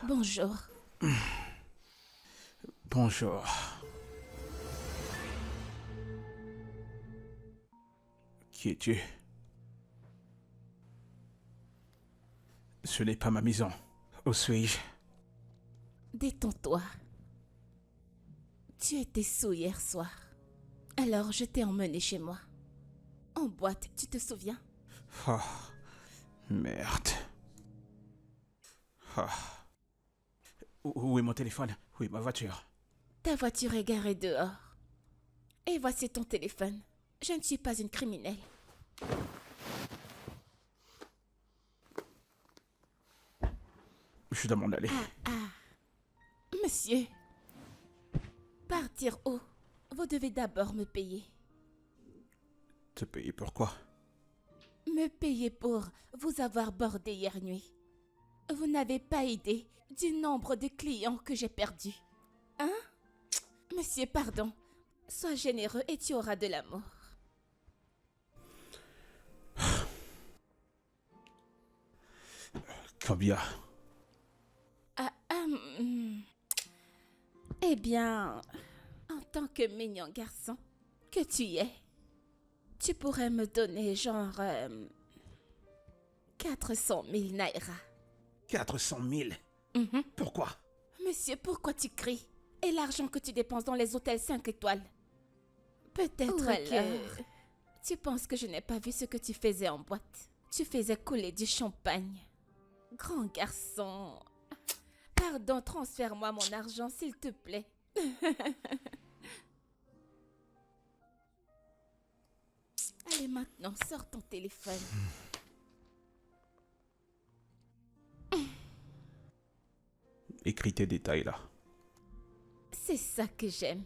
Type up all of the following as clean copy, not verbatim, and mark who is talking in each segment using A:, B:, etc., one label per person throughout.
A: Bonjour.
B: Bonjour. Qui es-tu? Ce n'est pas ma maison. Où suis-je?
A: Détends-toi. Tu étais sous hier soir. Alors je t'ai emmené chez moi. En boîte, tu te souviens?
B: Oh, merde. Oh. Où est mon téléphone? Où est ma voiture?
A: Ta voiture est garée dehors. Et voici ton téléphone. Je ne suis pas une criminelle.
B: Je suis dans mon allée.
A: Monsieur. Partir où? Vous devez d'abord me payer.
B: Te payer pour quoi?
A: Me payer pour vous avoir bordé hier nuit. Vous n'avez pas idée du nombre de clients que j'ai perdus. Hein? Monsieur, pardon. Sois généreux et tu auras de l'amour.
B: Combien?
A: Eh bien, en tant que mignon garçon que tu es, tu pourrais me donner genre 400 000 naira.
B: 400 000? Pourquoi?
A: Monsieur, pourquoi tu cries? Et l'argent que tu dépenses dans les hôtels 5 étoiles? Peut-être que tu penses que je n'ai pas vu ce que tu faisais en boîte. Tu faisais couler du champagne. Grand garçon. Pardon, transfère-moi mon argent, s'il te plaît. Allez, maintenant, sors ton téléphone.
B: Écris tes détails là.
A: C'est ça que j'aime.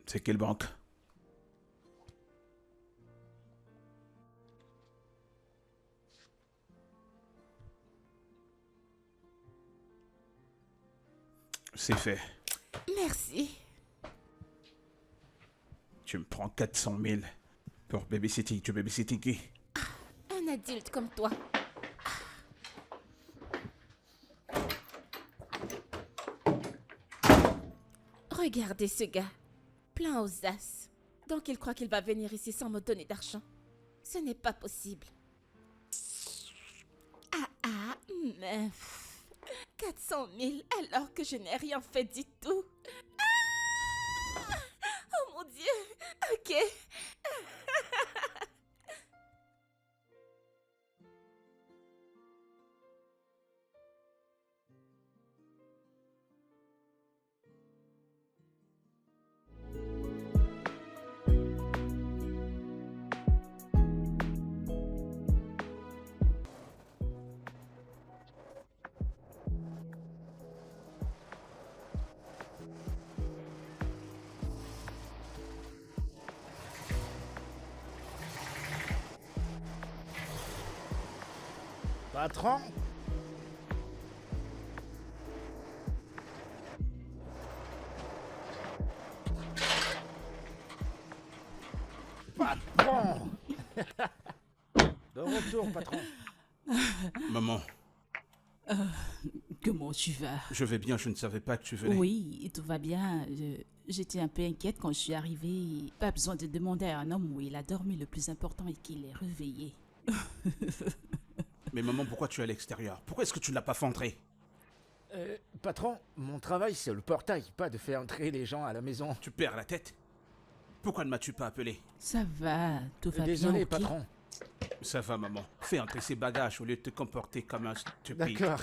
B: C'est quelle banque? C'est fait.
A: Merci.
B: Tu me prends 400 000 pour babysitting. Tu babysitting qui?
A: Un adulte comme toi. Regardez ce gars. Plein aux as. Donc il croit qu'il va venir ici sans me donner d'argent. Ce n'est pas possible. Meuf. 400 000 alors que je n'ai rien fait du tout. Oh mon Dieu. Ok.
C: Patron? Patron! De retour, patron.
B: Maman,
D: Comment tu vas?
B: je vais bien, je ne savais pas que tu venais.
D: Oui, tout va bien. J'étais un peu inquiète quand je suis arrivée. Pas besoin de demander à un homme où il a dormi. Le plus important est qu'il est réveillé.
B: Mais maman, pourquoi tu es à l'extérieur? Pourquoi est-ce que tu ne l'as pas fait entrer?
C: Patron, mon travail c'est le portail, pas de faire entrer les gens à la maison.
B: Tu perds la tête? Pourquoi ne m'as-tu pas appelé?
D: Ça va, tout va
C: Désolé,
D: bien. Ok.
C: patron.
B: Ça va, maman. Fais entrer ces bagages au lieu de te comporter comme un stupide.
C: D'accord.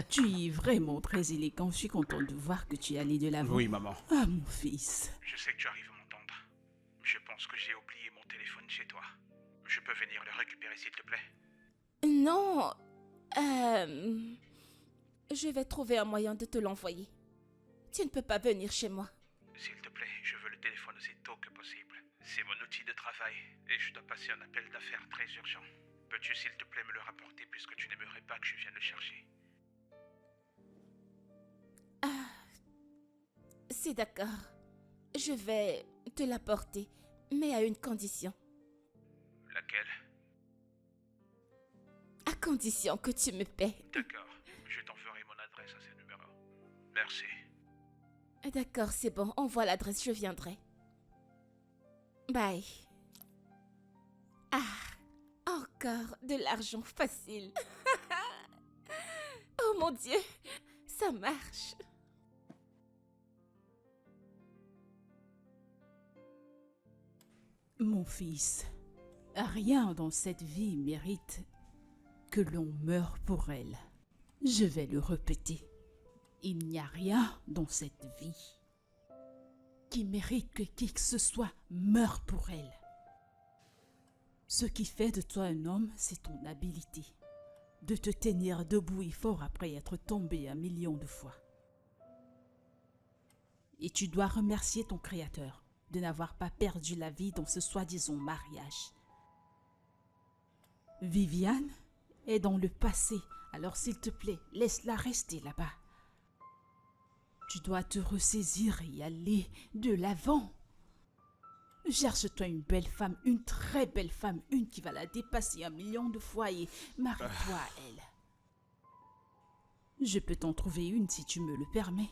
D: Tu es vraiment très élégant. Je suis contente de voir que tu es allé de l'avant.
B: Oui, maman.
D: Ah, mon fils.
B: Je sais que tu arrives à m'entendre. Je pense que j'ai oublié mon téléphone chez toi. Je peux venir le récupérer, s'il te plaît?
A: Non. Je vais trouver un moyen de te l'envoyer. Tu ne peux pas venir chez moi.
B: S'il te plaît, je veux le téléphone aussi tôt que possible. C'est mon outil de travail et je dois passer un appel d'affaires très urgent. Peux-tu, s'il te plaît, me le rapporter puisque tu n'aimerais pas que je vienne le chercher?
A: C'est d'accord. Je vais te l'apporter, mais à une condition.
B: Laquelle?
A: À condition que tu me paies.
B: D'accord, je t'enverrai mon adresse à ce numéro. Merci.
A: D'accord, c'est bon. Envoie l'adresse, je viendrai. Bye. Ah, encore de l'argent facile. Oh mon Dieu, ça marche.
D: Mon fils, rien dans cette vie mérite que l'on meure pour elle. Je vais le répéter. Il n'y a rien dans cette vie qui mérite que qui que ce soit meure pour elle. Ce qui fait de toi un homme, c'est ton habileté de te tenir debout et fort après être tombé 1 million de fois. Et tu dois remercier ton Créateur de n'avoir pas perdu la vie dans ce soi-disant mariage. Viviane est dans le passé, alors s'il te plaît, laisse-la rester là-bas. Tu dois te ressaisir et aller de l'avant. Cherche-toi une belle femme, une très belle femme, une qui va la dépasser 1 million de fois et marie-toi à elle. Je peux t'en trouver une si tu me le permets.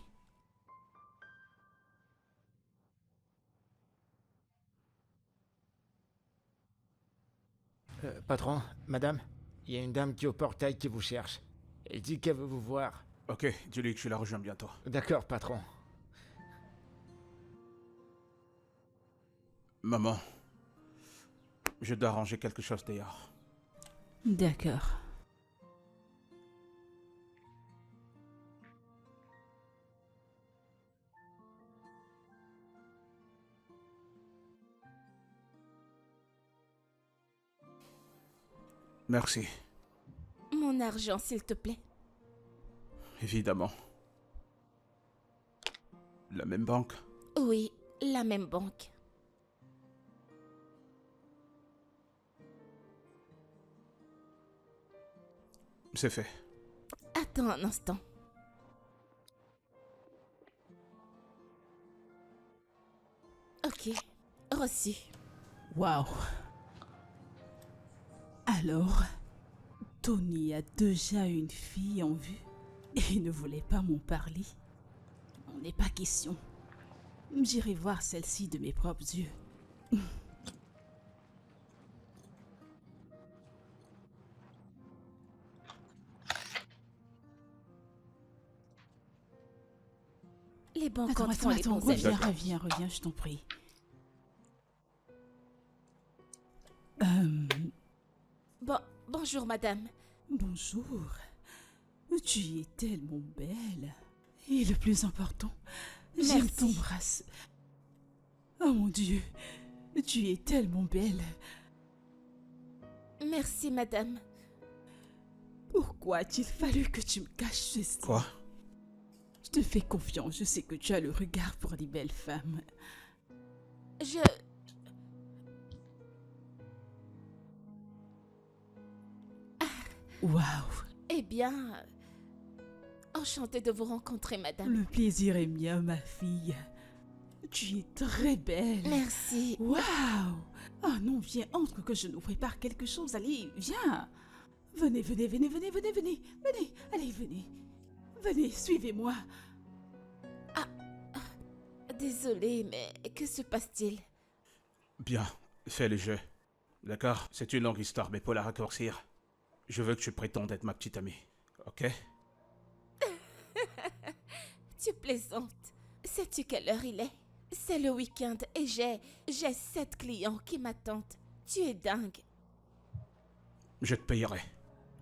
C: Patron, madame, il y a une dame qui est au portail qui vous cherche. Elle dit qu'elle veut vous voir.
B: Ok, dis-lui que je la rejoins bientôt.
C: D'accord, patron.
B: Maman, je dois ranger quelque chose dehors.
D: D'accord.
B: Merci,
A: Mon argent, s'il te plaît.
B: évidemment. La même banque?
A: Oui, la même banque.
B: C'est fait.
A: Attends un instant. Ok, reçu.
D: Waouh. Alors, Tony a déjà une fille en vue et il ne voulait pas m'en parler. On n'est pas question. J'irai voir celle-ci de mes propres yeux.
A: Les banques
D: Attends,
A: font les bons amis.
D: reviens, je t'en prie.
A: Bonjour, madame.
D: Bonjour. Tu es tellement belle. Et le plus important, j'aime
A: Merci.
D: ton bras. Oh mon Dieu, tu es tellement belle.
A: Merci, madame.
D: Pourquoi a-t-il fallu que tu me caches ceci?
B: Quoi?
D: Je te fais confiance, je sais que tu as le regard pour les belles femmes.
A: Je...
D: Waouh,
A: Eh bien... Enchantée de vous rencontrer, madame.
D: le plaisir est mien, ma fille. Tu es très belle.
A: Merci.
D: Waouh! Oh non, viens, entre que je nous prépare quelque chose. Allez, viens. Venez, venez, venez, venez, venez, venez. Venez, allez, venez. Venez, suivez-moi.
A: Désolée, mais que se passe-t-il?
B: Bien, fais le jeu. D'accord? C'est une longue histoire, mais pour la raccourcir, je veux que tu prétendes être ma petite amie. Ok?
A: Tu plaisantes. Sais-tu quelle heure il est? C'est le week-end et j'ai 7 clients qui m'attendent. Tu es dingue.
B: Je te payerai.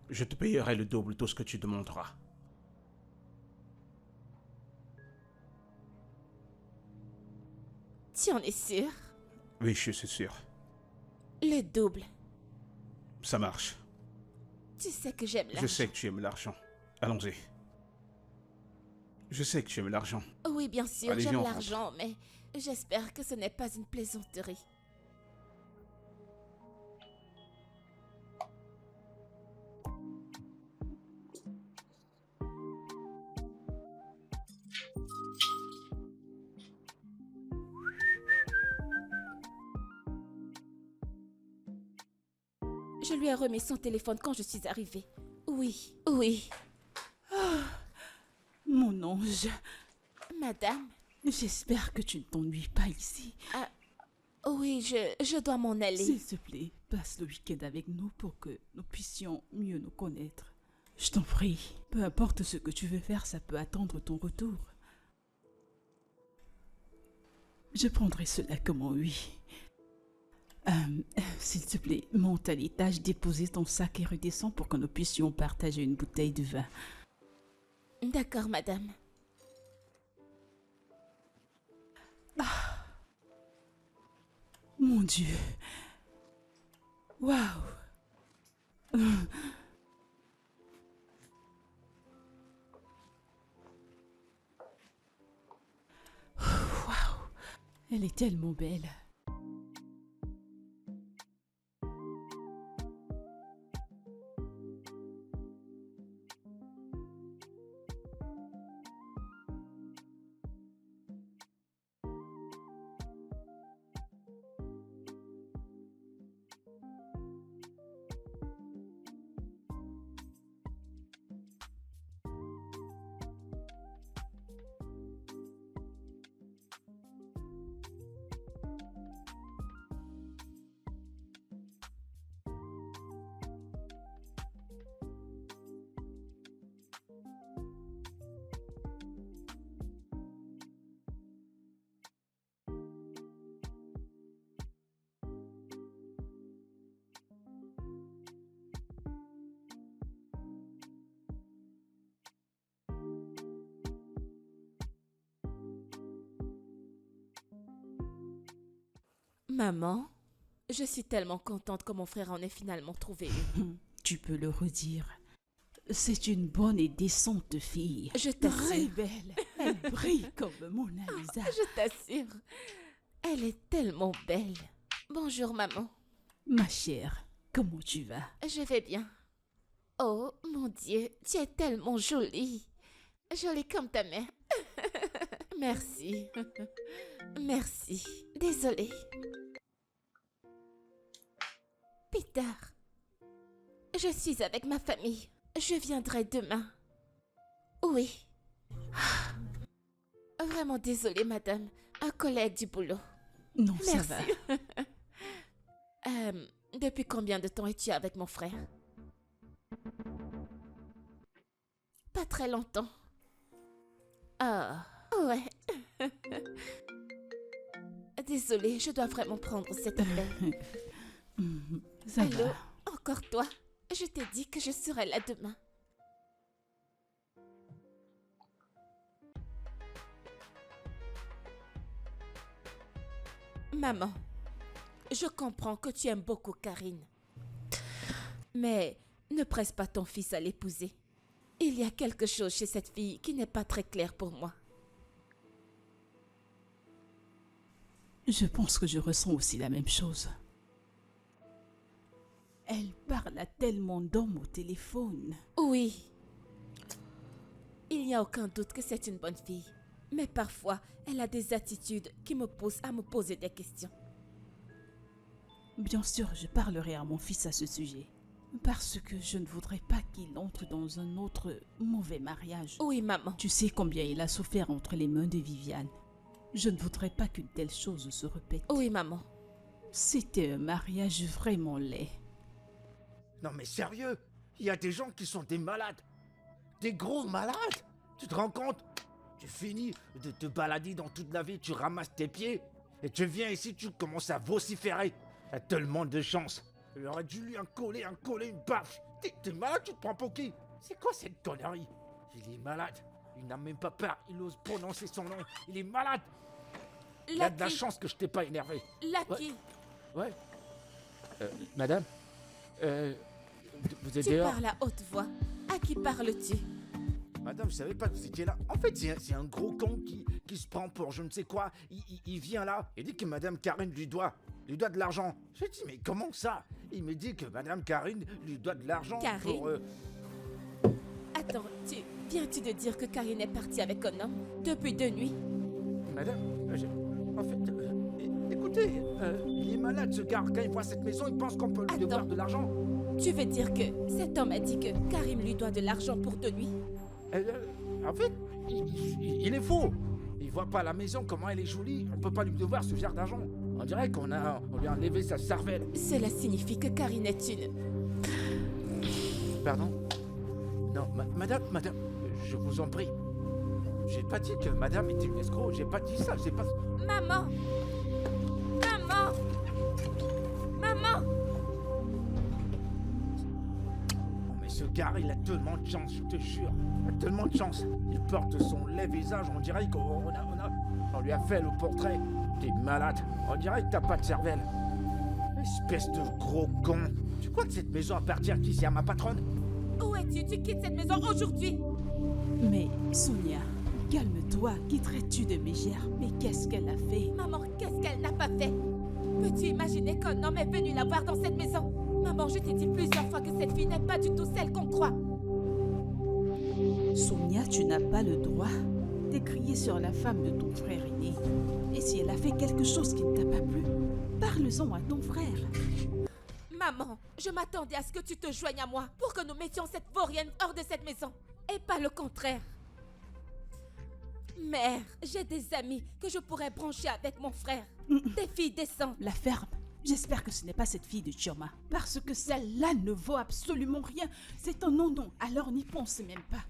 B: Je te payerai le double de ce que tu demanderas.
A: Tu en es sûr?
B: Oui, je suis sûr.
A: Le double.
B: Ça marche.
A: Tu sais que j'aime l'argent.
B: Je sais que tu aimes l'argent. Allons-y. Je sais que tu aimes l'argent.
A: Oui, bien sûr,
B: Allez,
A: j'aime
B: viens, on
A: l'argent, mais j'espère que ce n'est pas une plaisanterie. Je lui ai remis son téléphone quand je suis arrivée. Oui, oui.
D: Mon ange,
A: Madame?
D: j'espère que tu ne t'ennuies pas ici.
A: Oui, je dois m'en aller.
D: S'il te plaît, passe le week-end avec nous pour que nous puissions mieux nous connaître. Je t'en prie, peu importe ce que tu veux faire, ça peut attendre ton retour. Je prendrai cela comme un oui. S'il te plaît, monte à l'étage, dépose ton sac et redescends pour que nous puissions partager une bouteille de vin.
A: D'accord, madame.
D: Mon Dieu. Waouh. Waouh. Elle est tellement belle.
A: Maman, je suis tellement contente que mon frère en ait finalement trouvé une.
D: Tu peux le redire. C'est une bonne et décente fille.
A: Je
D: Très
A: t'assure.
D: belle. Elle brille comme Mona Lisa.
A: Je t'assure. Elle est tellement belle. Bonjour, maman.
D: Ma chère, comment tu vas?
A: Je vais bien. Oh, mon Dieu, tu es tellement jolie. Jolie comme ta mère. Merci. Merci. Désolée. Peter, je suis avec ma famille. Je viendrai demain. Oui. Vraiment désolée, madame. Un collègue du boulot.
D: Non, ça
A: Merci.
D: va.
A: Depuis combien de temps es-tu avec mon frère? Pas très longtemps. Ah, ouais. Désolée, je dois vraiment prendre cet appel.
D: Ça
A: Allô,
D: va.
A: encore toi? Je t'ai dit que je serai là demain. Maman, je comprends que tu aimes beaucoup Karine. Mais ne presse pas ton fils à l'épouser. Il y a quelque chose chez cette fille qui n'est pas très clair pour moi.
D: Je pense que je ressens aussi la même chose. Elle parle à tellement d'hommes au téléphone.
A: Oui. Il n'y a aucun doute que c'est une bonne fille. Mais parfois, elle a des attitudes qui me poussent à me poser des questions.
D: Bien sûr, je parlerai à mon fils à ce sujet. Parce que je ne voudrais pas qu'il entre dans un autre mauvais mariage.
A: Oui, maman.
D: Tu sais combien il a souffert entre les mains de Viviane. Je ne voudrais pas qu'une telle chose se répète.
A: Oui, maman.
D: C'était un mariage vraiment laid.
C: Non mais sérieux, il y a des gens qui sont des malades. Des gros malades. Tu te rends compte? Tu finis de te balader dans toute la vie, tu ramasses tes pieds, et tu viens ici, tu commences à vociférer. T'as tellement de chance. Il aurait dû lui en coller, une baffe. T'es malade, tu te prends pour qui? C'est quoi cette connerie? Il est malade. Il n'a même pas peur, il ose prononcer son nom. Il est malade. Il y a de la chance que je t'ai pas énervé.
A: Lucky.
C: Ouais. Madame? Vous êtes
A: Tu
C: dehors?
A: parles à haute voix. À qui parles-tu?
C: Madame, je savais pas que vous étiez là. En fait, c'est un gros con qui se prend pour je ne sais quoi. Il vient là et dit que Madame Karine lui doit de l'argent. Je dis, mais comment ça? Il me dit que Madame Karine lui doit de l'argent
A: Karine?
C: pour...
A: Attends, viens-tu de dire que Karine est partie avec un homme depuis 2 nuits?
C: Madame, en fait, écoutez, il est malade ce gars. Quand il voit cette maison, il pense qu'on peut lui devoir
A: Attends.
C: de l'argent.
A: Tu veux dire que cet homme a dit que Karim lui doit de l'argent pour 2 nuits?
C: En fait, il est faux. Il voit pas la maison, comment elle est jolie. On peut pas lui devoir ce genre d'argent. On dirait qu'on lui a enlevé sa cervelle.
A: Cela signifie que Karine est une...
C: Pardon? Non, madame, je vous en prie. J'ai pas dit que madame était une escroc. J'ai pas dit ça, j'ai pas...
A: Maman! Maman! Maman!
C: Oh, mais ce gars, il a tellement de chance, je te jure. Il a tellement de chance. Il porte son laid visage, on dirait on lui a fait le portrait. T'es malade. On dirait que t'as pas de cervelle. Espèce de gros con. Tu crois que cette maison appartient à qui? C'est à ma patronne?
A: Où es-tu? Tu quittes cette maison aujourd'hui!
D: Mais Sonia, calme-toi, quitterais-tu de Mégère? Mais qu'est-ce qu'elle a fait?
A: Maman, qu'est-ce qu'elle n'a pas fait? Peux-tu imaginer qu'un homme est venu la voir dans cette maison? Maman, je t'ai dit plusieurs fois que cette fille n'est pas du tout celle qu'on croit.
D: Sonia, tu n'as pas le droit de crier sur la femme de ton frère aîné. Et si elle a fait quelque chose qui ne t'a pas plu, parle-en à ton frère.
A: Maman, je m'attendais à ce que tu te joignes à moi pour que nous mettions cette vaurienne hors de cette maison. Et pas le contraire. Mère, j'ai des amis que je pourrais brancher avec mon frère. Des filles décentes.
D: La ferme. J'espère que ce n'est pas cette fille de Chioma. Parce que celle-là ne vaut absolument rien. C'est un non-non, alors n'y pense même pas.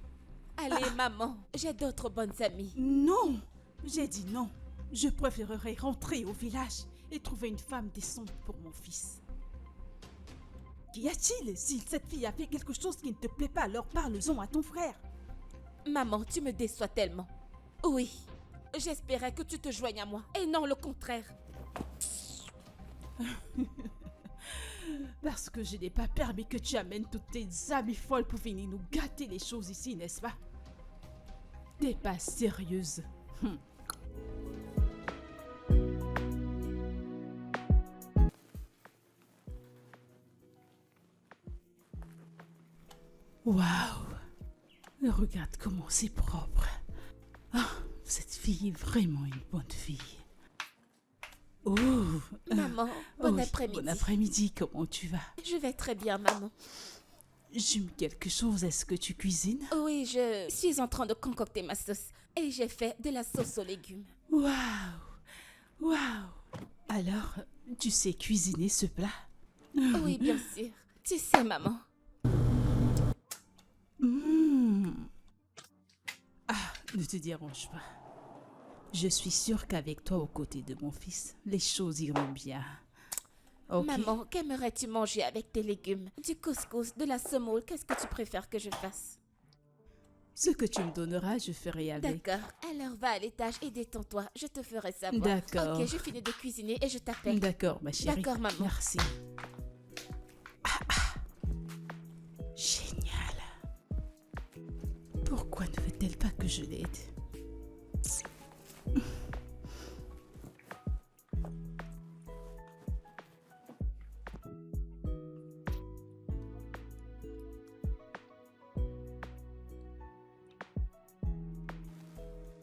A: Allez, maman, j'ai d'autres bonnes amies.
D: Non, j'ai dit non. Je préférerais rentrer au village et trouver une femme décente pour mon fils. Qu'y a-t-il? Si cette fille a fait quelque chose qui ne te plaît pas, alors parle-en à ton frère.
A: Maman, tu me déçois tellement. Oui, j'espérais que tu te joignes à moi et non le contraire.
D: Parce que je n'ai pas permis que tu amènes toutes tes amies folles pour venir nous gâter les choses ici, n'est-ce pas? T'es pas sérieuse. Waouh! Regarde comment c'est propre. Ah, cette fille est vraiment une bonne fille. Oh!
A: Maman, bon
D: oui,
A: après-midi.
D: Bon après-midi, comment tu vas?
A: Je vais très bien, maman.
D: J'aime quelque chose, est-ce que tu cuisines?
A: Oui, je suis en train de concocter ma sauce et j'ai fait de la sauce aux légumes.
D: Waouh! Waouh! Alors, tu sais cuisiner ce plat?
A: Oui, bien sûr. Tu sais, maman.
D: Ah, ne te dérange pas. Je suis sûre qu'avec toi aux côtés de mon fils, les choses iront bien. Ok.
A: Maman, qu'aimerais-tu manger avec tes légumes? Du couscous, de la semoule, qu'est-ce que tu préfères que je fasse?
D: Ce que tu me donneras, je ferai avec.
A: D'accord, alors va à l'étage et détends-toi, je te ferai savoir.
D: D'accord.
A: Ok, j'ai fini de cuisiner et je t'appelle.
D: D'accord, ma chérie.
A: D'accord, maman.
D: Merci. Génial. Pourquoi ne veut-elle pas que je l'aide?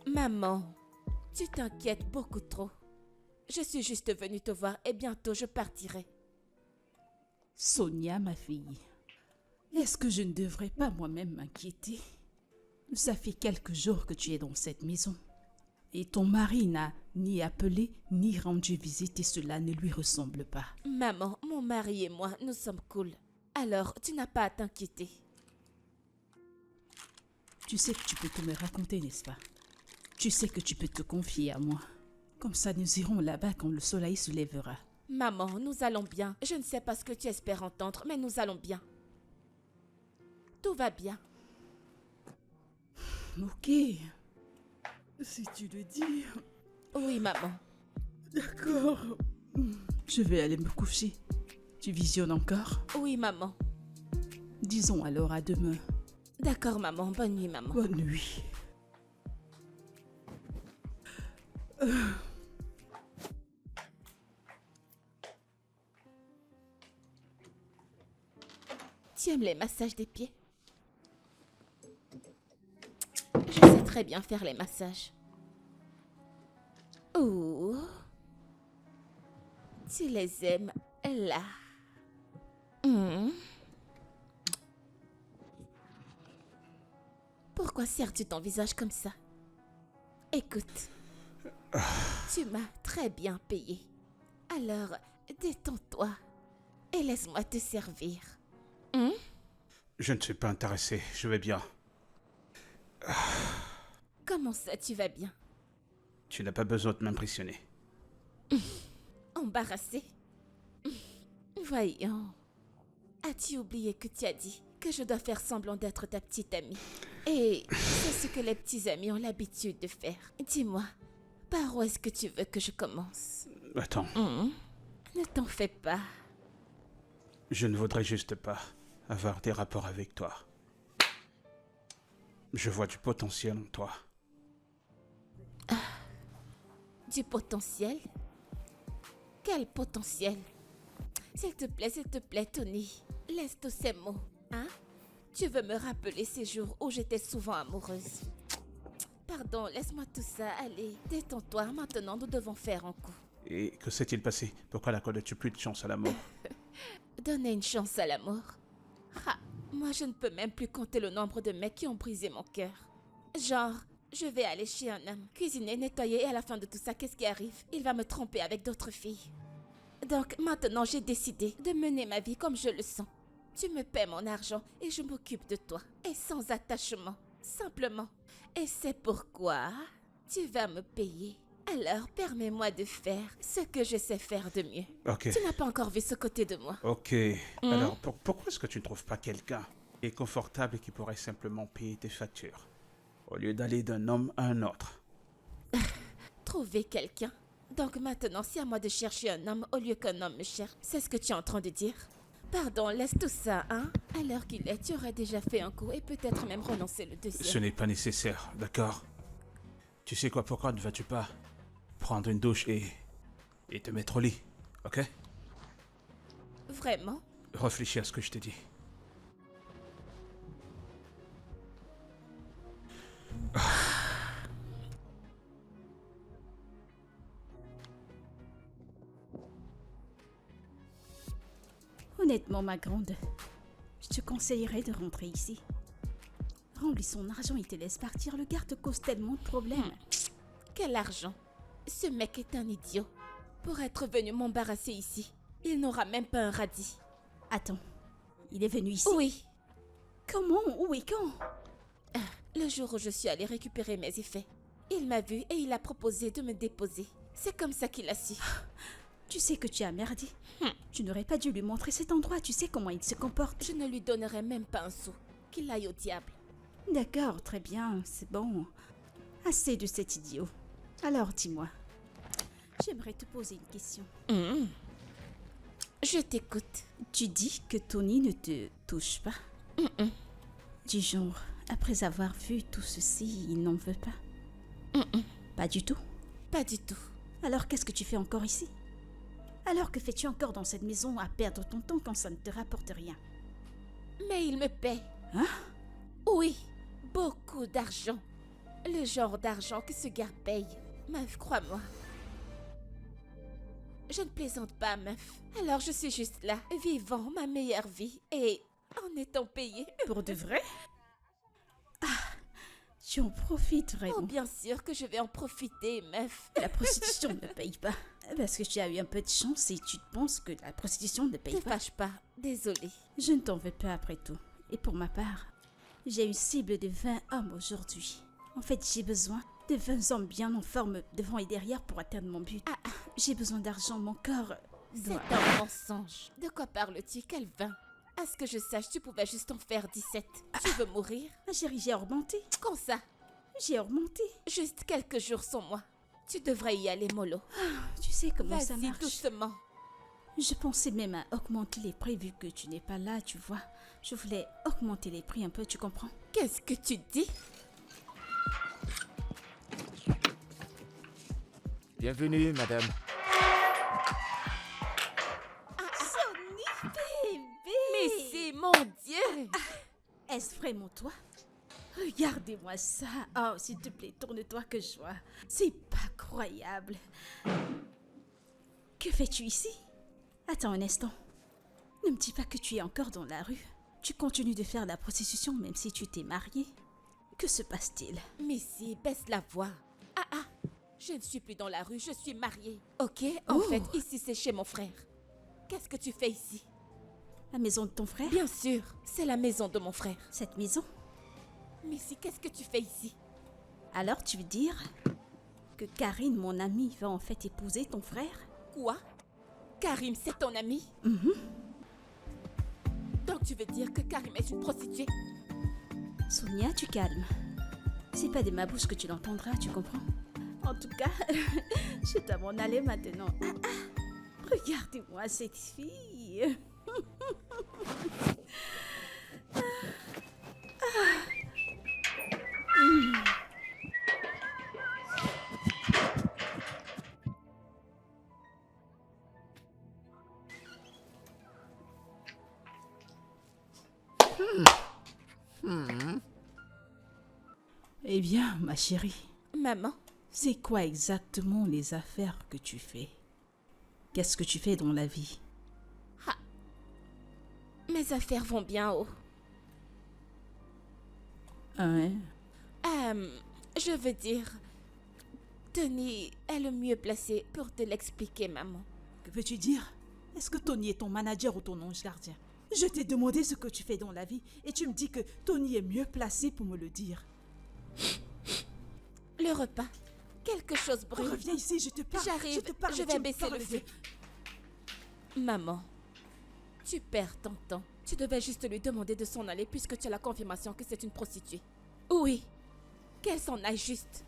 A: Maman, tu t'inquiètes beaucoup trop. Je suis juste venue te voir et bientôt je partirai.
D: Sonia, ma fille, est-ce que je ne devrais pas moi-même m'inquiéter? Ça fait quelques jours que tu es dans cette maison. Et ton mari n'a ni appelé ni rendu visite et cela ne lui ressemble pas.
A: Maman, mon mari et moi, nous sommes cool. Alors, tu n'as pas à t'inquiéter.
D: Tu sais que tu peux tout me raconter, n'est-ce pas? Tu sais que tu peux te confier à moi. Comme ça, nous irons là-bas quand le soleil se lèvera.
A: Maman, nous allons bien. Je ne sais pas ce que tu espères entendre, mais nous allons bien. Tout va bien.
D: Ok. Si tu le dis.
A: Oui, maman.
D: D'accord. Je vais aller me coucher. Tu visionnes encore?
A: Oui, maman.
D: Disons alors à demain.
A: D'accord, maman. Bonne nuit, maman.
D: Bonne nuit.
A: Tu aimes les massages des pieds? Je sais très bien faire les massages. Oh. Tu les aimes là. Pourquoi serres-tu ton visage comme ça? Écoute, tu m'as très bien payé. Alors, détends-toi et laisse-moi te servir.
B: Je ne suis pas intéressé, je vais bien.
A: Comment ça, tu vas bien?
B: Tu n'as pas besoin de m'impressionner.
A: Embarrassé? Voyons. As-tu oublié que tu as dit que je dois faire semblant d'être ta petite amie? Et c'est ce que les petits amis ont l'habitude de faire. Dis-moi, par où est-ce que tu veux que je commence?
B: Attends,
A: Ne t'en fais pas.
B: je ne voudrais juste pas avoir des rapports avec toi. Je vois du potentiel en toi.
A: Du potentiel? Quel potentiel? S'il te plaît, Tony, laisse tous ces mots, hein? Tu veux me rappeler ces jours où j'étais souvent amoureuse? Pardon, laisse-moi tout ça, allez, détends-toi, maintenant nous devons faire un coup.
B: Et que s'est-il passé? Pourquoi n'accordes-tu plus de chance à l'amour?
A: Donner une chance à l'amour? Ah, moi je ne peux même plus compter le nombre de mecs qui ont brisé mon cœur. Genre, je vais aller chez un homme, cuisiner, nettoyer et à la fin de tout ça, qu'est-ce qui arrive? Il va me tromper avec d'autres filles. Donc maintenant j'ai décidé de mener ma vie comme je le sens. Tu me paies mon argent et je m'occupe de toi. Et sans attachement, simplement. Et c'est pourquoi tu vas me payer. Alors permets-moi de faire ce que je sais faire de mieux.
B: Ok.
A: Tu n'as pas encore vu ce côté de moi.
B: Ok. Alors, pourquoi est-ce que tu ne trouves pas quelqu'un qui est confortable et qui pourrait simplement payer tes factures, au lieu d'aller d'un homme à un autre?
A: Trouver quelqu'un. Donc maintenant, c'est à moi de chercher un homme au lieu qu'un homme me cherche. C'est ce que tu es en train de dire? Pardon, laisse tout ça, hein? À l'heure qu'il est, tu aurais déjà fait un coup et peut-être même renoncé le deuxième.
B: Ce n'est pas nécessaire, d'accord? Tu sais quoi, pourquoi ne vas-tu pas prendre une douche et te mettre au lit, ok?
A: Vraiment?
B: Réfléchis à ce que je te dis.
D: Honnêtement, ma grande, je te conseillerais de rentrer ici. Rends-lui son argent et te laisse partir. Le gars te cause tellement de problèmes.
A: Quel argent? Ce mec est un idiot. Pour être venu m'embarrasser ici, il n'aura même pas un radis.
D: Attends, il est venu ici?
A: Oui,
D: Comment? Où et quand?
A: le jour où je suis allée récupérer mes effets. Il m'a vu et il a proposé de me déposer. C'est comme ça qu'il a su.
D: Tu sais que tu as merdé. Tu n'aurais pas dû lui montrer cet endroit. Tu sais comment il se comporte.
A: Je ne lui donnerai même pas un sou. Qu'il aille au diable.
D: D'accord, très bien, c'est bon. Assez de cet idiot. Alors, dis-moi. J'aimerais te poser une question.
A: Je t'écoute.
D: Tu dis que Tony ne te touche pas? Du genre, après avoir vu tout ceci, il n'en veut pas? Pas du tout?
A: Pas du tout.
D: Alors qu'est-ce que tu fais encore ici? Alors que fais-tu encore dans cette maison à perdre ton temps quand ça ne te rapporte rien?
A: Mais il me paie.
D: Hein?
A: Oui, beaucoup d'argent. Le genre d'argent que ce gars paye. Meuf, crois-moi. Je ne plaisante pas, meuf. Alors je suis juste là, vivant ma meilleure vie et en étant payée.
D: Pour de vrai? Ah, tu en profites vraiment.
A: Oh, bien sûr que je vais en profiter, meuf.
D: La prostitution ne paye pas. Parce que tu as eu un peu de chance et tu penses que la prostitution ne paye
A: Ne
D: pas.
A: fâche pas, désolée.
D: Je ne t'en veux pas après tout. Et pour ma part, j'ai une cible de 20 hommes aujourd'hui. En fait, j'ai besoin de 20 hommes bien en forme devant et derrière pour atteindre mon but. J'ai besoin d'argent, mon corps
A: C'est
D: doit...
A: un mensonge. De quoi parles-tu? Quel vin? À ce que je sache, tu pouvais juste en faire 17. Tu veux mourir?
D: Ah, chérie, j'ai augmenté.
A: Quand ça?
D: J'ai augmenté.
A: Juste quelques jours sans moi. Tu devrais y aller mollo.
D: Tu sais comment ça
A: Vas-y,
D: marche.
A: doucement.
D: Je pensais même à augmenter les prix vu que tu n'es pas là, tu vois. Je voulais augmenter les prix un peu, tu comprends?
A: Qu'est-ce que tu dis?
C: Bienvenue, madame.
D: Sonny, bébé!
A: Mais c'est mon Dieu!
D: Est-ce vraiment toi? Regardez-moi ça. Oh, s'il te plaît, tourne-toi que je vois. C'est pas croyable. Que fais-tu ici? Attends un instant. Ne me dis pas que tu es encore dans la rue. Tu continues de faire la prostitution même si tu t'es mariée. Que se passe-t-il?
A: Missy, baisse la voix. Ah, je ne suis plus dans la rue, je suis mariée. Ok, en
D: Oh.
A: fait, ici c'est chez mon frère. Qu'est-ce que tu fais ici?
D: La maison de ton frère?
A: Bien sûr, c'est la maison de mon frère.
D: Cette maison?
A: Missy, qu'est-ce que tu fais ici?
D: Alors tu veux dire que Karine, mon amie, va en fait épouser ton frère?
A: Quoi? Karim, c'est ton ami? Donc tu veux dire que Karim est une prostituée?
D: Sonia, tu calmes. C'est pas de ma bouche que tu l'entendras, tu comprends? En tout cas, je dois m'en aller maintenant. Regardez-moi cette fille. Eh bien, ma chérie,
A: Maman,
D: c'est quoi exactement les affaires que tu fais? Qu'est-ce que tu fais dans la vie?
A: mes affaires vont bien haut.
D: Hein?
A: Je veux dire, Tony est le mieux placé pour te l'expliquer, maman.
D: Que veux-tu dire? Est-ce que Tony est ton manager ou ton ange gardien? Je t'ai demandé ce que tu fais dans la vie et tu me dis que Tony est mieux placé pour me le dire.
A: Le repas, quelque chose brûle.
D: Reviens ici, je te parle.
A: J'arrive,
D: te parle,
A: je
D: tu
A: vais
D: me
A: baisser
D: parles
A: le
D: de-
A: feu. Maman, tu perds ton temps. Tu devais juste lui demander de s'en aller puisque tu as la confirmation que c'est une prostituée. Oui, qu'elle s'en aille juste.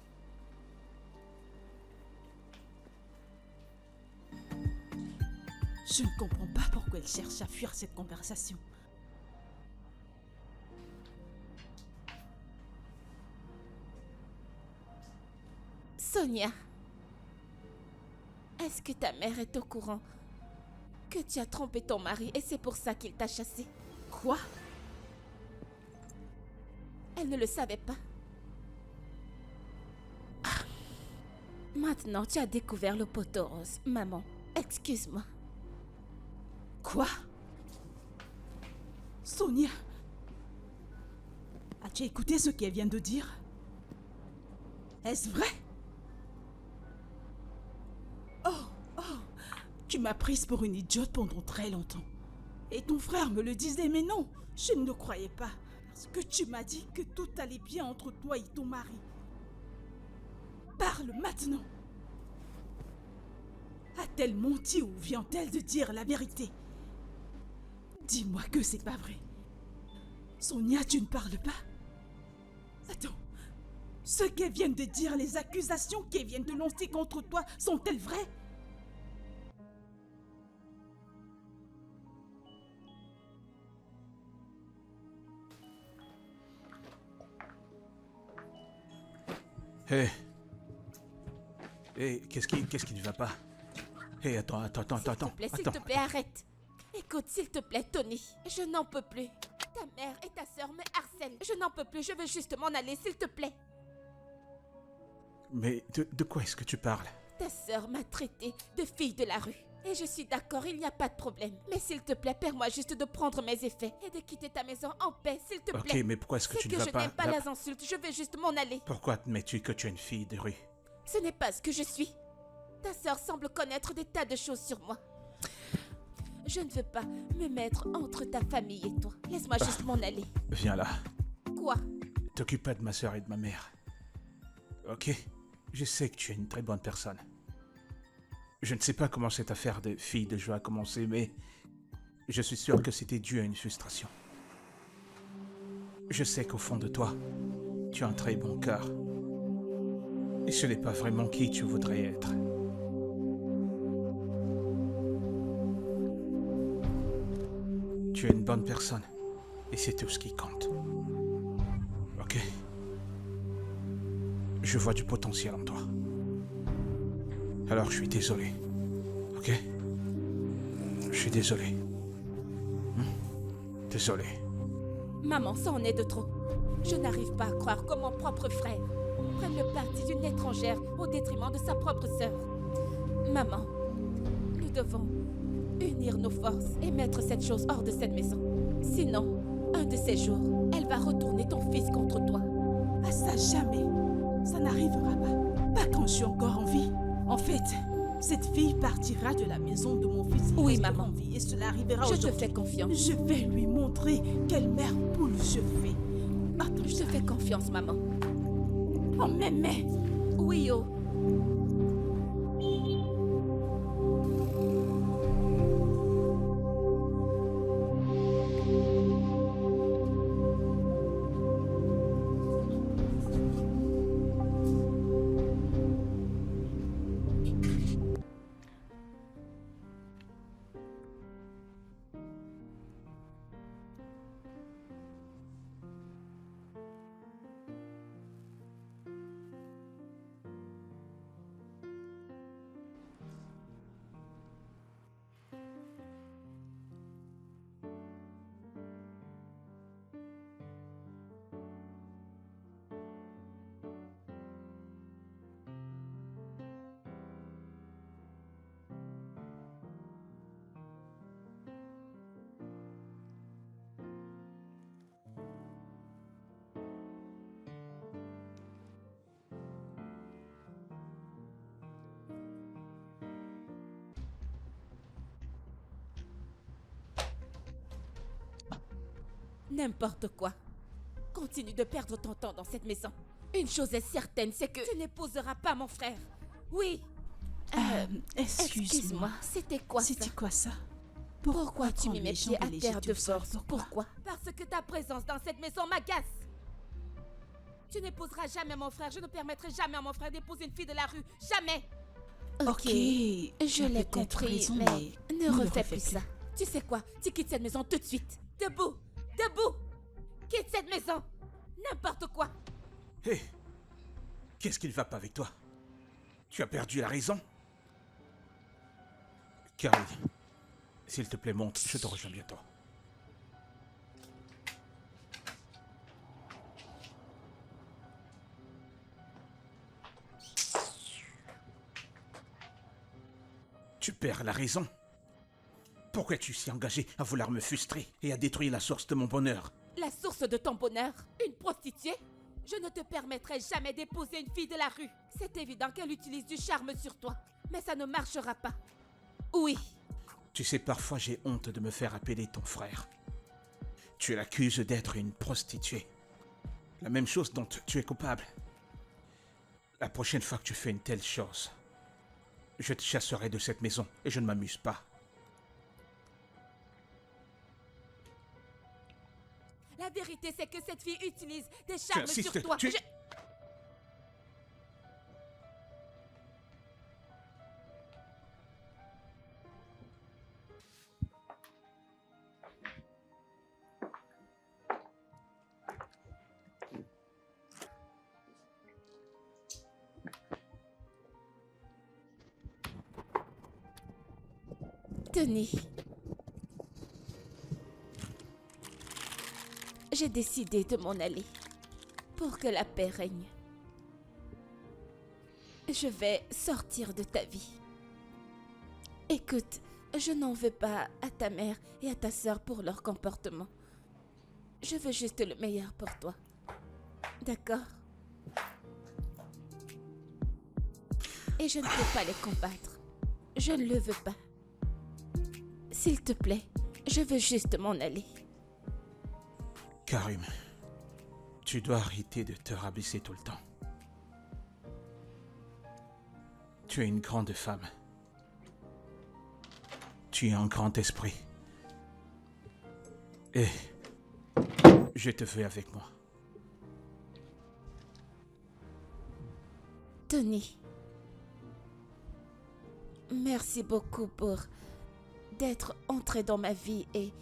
D: Je ne comprends pas pourquoi elle cherche à fuir cette conversation.
A: Sonia, est-ce que ta mère est au courant que tu as trompé ton mari et c'est pour ça qu'il t'a chassée?
D: Quoi?
A: Elle ne le savait pas. Maintenant, tu as découvert le poteau rose. Maman, excuse-moi.
D: Quoi? Sonia, as-tu écouté ce qu'elle vient de dire? Est-ce vrai? Tu m'as prise pour une idiote pendant très longtemps. Et ton frère me le disait, mais non, je ne le croyais pas. Parce que tu m'as dit que tout allait bien entre toi et ton mari. Parle maintenant. A-t-elle menti ou vient-elle de dire la vérité? Dis-moi que c'est pas vrai. Sonia, tu ne parles pas? Attends. Ce qu'elles viennent de dire, les accusations qu'elles viennent de lancer contre toi, sont-elles vraies?
B: Hé. Hé, qu'est-ce qui ne va pas? Hé, attends.
A: S'il te plaît, arrête. Écoute, s'il te plaît, Tony, je n'en peux plus. Ta mère et ta sœur me harcèlent. Je n'en peux plus, je veux juste m'en aller, s'il te plaît.
B: Mais de quoi est-ce que tu parles?
A: Ta sœur m'a traitée de fille de la rue. Et je suis d'accord, il n'y a pas de problème. Mais s'il te plaît, permets-moi juste de prendre mes effets et de quitter ta maison en paix, s'il te plaît.
B: Ok, mais pourquoi est-ce que tu ne vas
A: C'est que
B: pas...
A: je n'aime pas les insultes, je veux juste m'en aller.
B: Pourquoi admets-tu que tu es une fille de rue?
A: Ce n'est pas ce que je suis. Ta sœur semble connaître des tas de choses sur moi. Je ne veux pas me mettre entre ta famille et toi. Laisse-moi juste m'en aller.
B: Viens là.
A: Quoi?
B: T'occupe pas de ma soeur et de ma mère. Ok? Je sais que tu es une très bonne personne. Je ne sais pas comment cette affaire de fille de joie a commencé, mais je suis sûr que c'était dû à une frustration. Je sais qu'au fond de toi, tu as un très bon cœur. Et ce n'est pas vraiment qui tu voudrais être. Tu es une bonne personne. Et c'est tout ce qui compte. Ok? Je vois du potentiel en toi. Alors je suis désolé. Ok? Je suis désolé. Désolé.
A: Maman, ça en est de trop. Je n'arrive pas à croire que mon propre frère prenne le parti d'une étrangère au détriment de sa propre sœur. Maman, nous devons unir nos forces et mettre cette chose hors de cette maison. Sinon, un de ces jours, elle va retourner ton fils contre toi.
D: Ah ça, jamais. Ça n'arrivera pas. Pas quand je suis encore en vie. En fait, cette fille partira de la maison de mon fils.
A: Oui,
D: restera
A: maman.
D: en vie et cela arrivera
A: Je te
D: aujourd'hui.
A: fais confiance.
D: Je vais lui montrer quelle mère poule je fais. Attends,
A: Je te fais confiance, maman.
D: Oh, mais...
A: Oui, oh. N'importe quoi. Continue de perdre ton temps dans cette maison. Une chose est certaine, c'est que tu n'épouseras pas mon frère. Oui.
D: Excuse-moi.
A: C'était quoi ça?
D: C'était quoi ça?
A: Pourquoi tu
D: prendre
A: mets mes
D: les
A: pieds
D: jambes
A: à
D: et les
A: terre
D: jeter
A: de
D: au sol?
A: force? Pourquoi? Parce que ta présence dans cette maison m'agace. Tu n'épouseras jamais mon frère. Je ne permettrai jamais à mon frère d'épouser une fille de la rue. Jamais.
D: Ok,
A: Je
D: tu as
A: l'ai
D: peut-être
A: compris,
D: raison,
A: mais ne
D: ne le
A: refais
D: refais
A: plus ça. Tu sais quoi? Tu quittes cette maison tout de suite. Debout! Debout! Quitte cette maison! N'importe quoi!
B: Hé! Qu'est-ce qui ne va pas avec toi? Tu as perdu la raison? Caroline, s'il te plaît, monte, je te rejoins bientôt. Tu perds la raison. Pourquoi es-tu si engagé à vouloir me frustrer et à détruire la source de mon bonheur?
A: La source de ton bonheur? Une prostituée? Je ne te permettrai jamais d'épouser une fille de la rue. C'est évident qu'elle utilise du charme sur toi. Mais ça ne marchera pas. Oui.
B: Tu sais, parfois j'ai honte de me faire appeler ton frère. Tu l'accuses d'être une prostituée. La même chose dont tu es coupable. La prochaine fois que tu fais une telle chose, je te chasserai de cette maison et je ne m'amuse pas.
A: La vérité, c'est que cette fille utilise des charmes sur toi. Tony. J'ai décidé de m'en aller pour que la paix règne. Je vais sortir de ta vie. Écoute, je n'en veux pas à ta mère et à ta sœur pour leur comportement. Je veux juste le meilleur pour toi. D'accord? Et je ne peux pas les combattre. Je ne le veux pas. S'il te plaît, je veux juste m'en aller.
B: Karim, tu dois arrêter de te rabaisser tout le temps. Tu es une grande femme. Tu as un grand esprit. Et je te veux avec moi.
A: Tony, merci beaucoup pour d'être entré dans ma vie et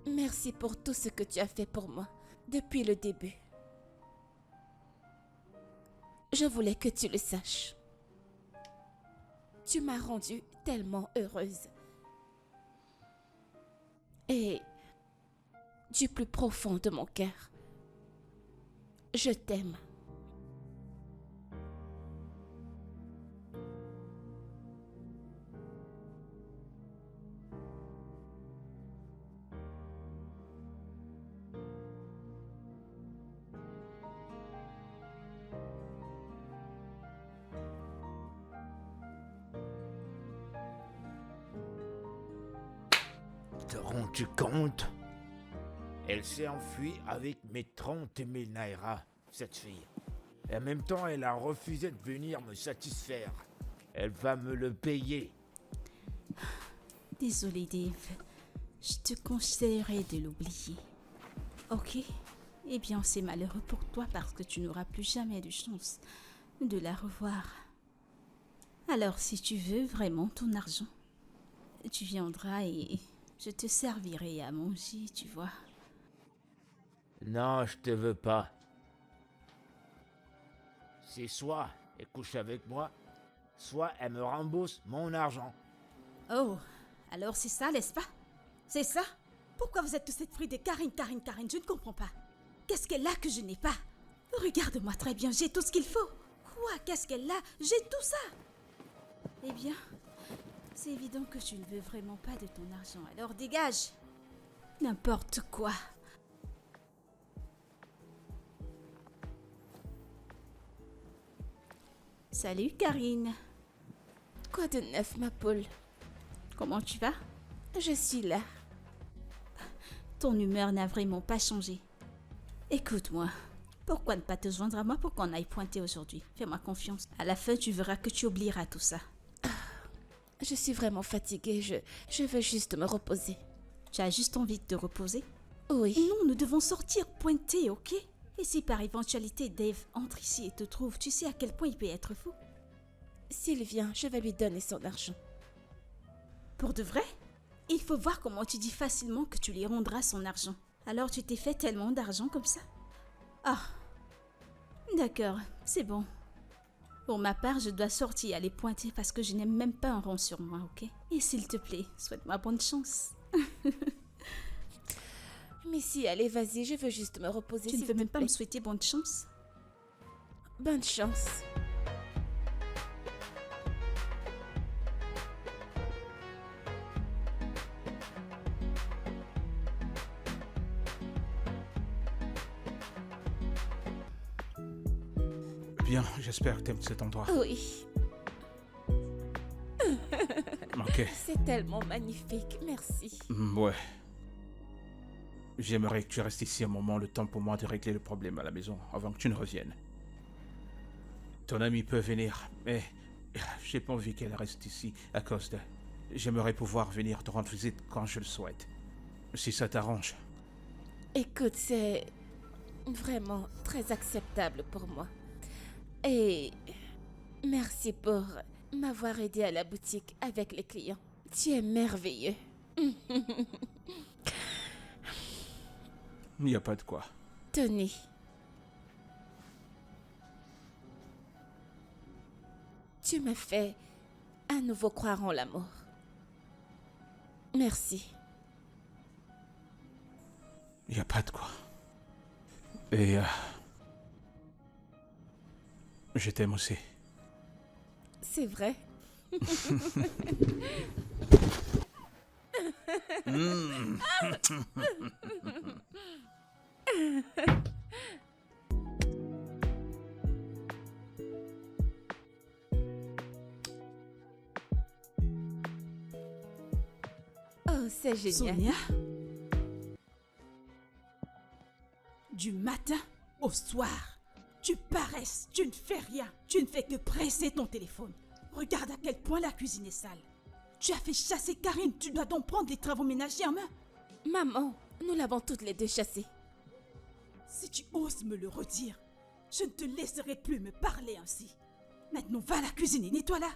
A: Merci pour tout ce que tu as fait pour moi depuis le début. Je voulais que tu le saches. Tu m'as rendue tellement heureuse. Et du plus profond de mon cœur, je t'aime.
C: Te rends-tu compte? Elle s'est enfuie avec mes 30 000 naira, cette fille. Et en même temps, elle a refusé de venir me satisfaire. Elle va me le payer.
D: Désolée, Dave. Je te conseillerais de l'oublier. Ok? Eh bien, c'est malheureux pour toi parce que tu n'auras plus jamais de chance de la revoir. Alors, si tu veux vraiment ton argent, tu viendras et je te servirai à manger, tu vois.
C: Non, je te veux pas. C'est soit elle couche avec moi, soit elle me rembourse mon argent.
D: Oh, alors c'est ça, n'est-ce pas? C'est ça? Pourquoi vous êtes tous cette fruit de Karine? Je ne comprends pas. Qu'est-ce qu'elle a que je n'ai pas? Regarde-moi très bien, j'ai tout ce qu'il faut. Quoi? Qu'est-ce qu'elle a? J'ai tout ça. Eh bien, c'est évident que tu ne veux vraiment pas de ton argent, alors dégage. N'importe quoi. Salut Karine.
A: Quoi de neuf, ma poule?
D: Comment tu vas?
A: Je suis là.
D: Ton humeur n'a vraiment pas changé. Écoute-moi, pourquoi ne pas te joindre à moi pour qu'on aille pointer aujourd'hui? Fais-moi confiance. À la fin, tu verras que tu oublieras tout ça.
A: Je suis vraiment fatiguée. Je veux juste me reposer.
D: Tu as juste envie de te reposer?
A: Oui.
D: Non, nous devons sortir pointer, ok? Et si par éventualité Dave entre ici et te trouve, tu sais à quel point il peut être fou?
A: S'il vient, je vais lui donner son argent.
D: Pour de vrai? Il faut voir comment tu dis facilement que tu lui rendras son argent. Alors tu t'es fait tellement d'argent comme ça? Ah, d'accord, c'est bon. Pour ma part, je dois sortir et aller pointer parce que je n'ai même pas un rond sur moi, ok? Et s'il te plaît, souhaite-moi bonne chance.
A: Mais si, allez, vas-y, je veux juste me reposer.
D: Tu ne
A: s'il
D: veux
A: te
D: même pas
A: plaît.
D: me souhaiter bonne chance?
A: Bonne chance.
B: Bien, j'espère que t'aimes cet endroit.
A: Oui,
B: Ok.
A: c'est tellement magnifique. Merci.
B: Ouais. J'aimerais que tu restes ici un moment, le temps pour moi de régler le problème à la maison, avant que tu ne reviennes. Ton ami peut venir, mais j'ai pas envie qu'elle reste ici à cause de... J'aimerais pouvoir venir te rendre visite quand je le souhaite. Si ça t'arrange.
A: Écoute, c'est vraiment très acceptable pour moi. Et merci pour m'avoir aidé à la boutique avec les clients. Tu es merveilleux.
B: Il n'y a pas de quoi.
A: Tony. Tu me fais à nouveau croire en l'amour. Merci.
B: Il n'y a pas de quoi. Et... je t'aime aussi.
A: C'est vrai. Oh, c'est génial.
D: Sonia? Du matin au soir, tu paresses, tu ne fais rien, tu ne fais que presser ton téléphone. Regarde à quel point la cuisine est sale. Tu as fait chasser Karine, tu dois donc prendre les travaux ménagers en main.
A: Maman, nous l'avons toutes les deux chassée.
D: Si tu oses me le redire, je ne te laisserai plus me parler ainsi. Maintenant, va à la cuisine et nettoie-la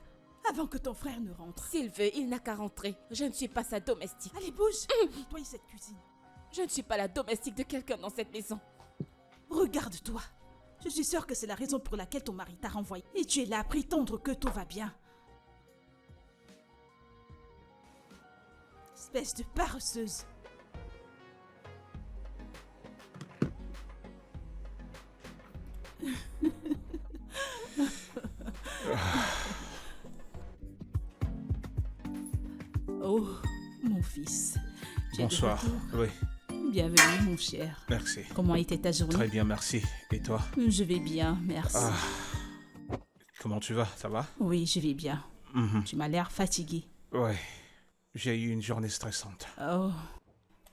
D: avant que ton frère ne rentre.
A: S'il veut, il n'a qu'à rentrer. Je ne suis pas sa domestique.
D: Allez, bouge! Nettoie cette cuisine.
A: Je ne suis pas la domestique de quelqu'un dans cette maison.
D: Regarde-toi. Je suis sûre que c'est la raison pour laquelle ton mari t'a renvoyé. Et tu es là à prétendre que tout va bien. Espèce de paresseuse. Oh, mon fils. Tu es de
B: Bonsoir.
D: retour.
B: Oui,
D: Bienvenue, mon cher.
B: merci.
D: Comment était ta journée?
B: Très bien, merci. Et toi?
D: Je vais bien, merci.
B: Comment tu vas? Ça va?
D: Oui, je vais bien.
B: Mhm.
D: Tu m'as l'air fatigué.
B: Ouais, j'ai eu une journée stressante.
D: Oh,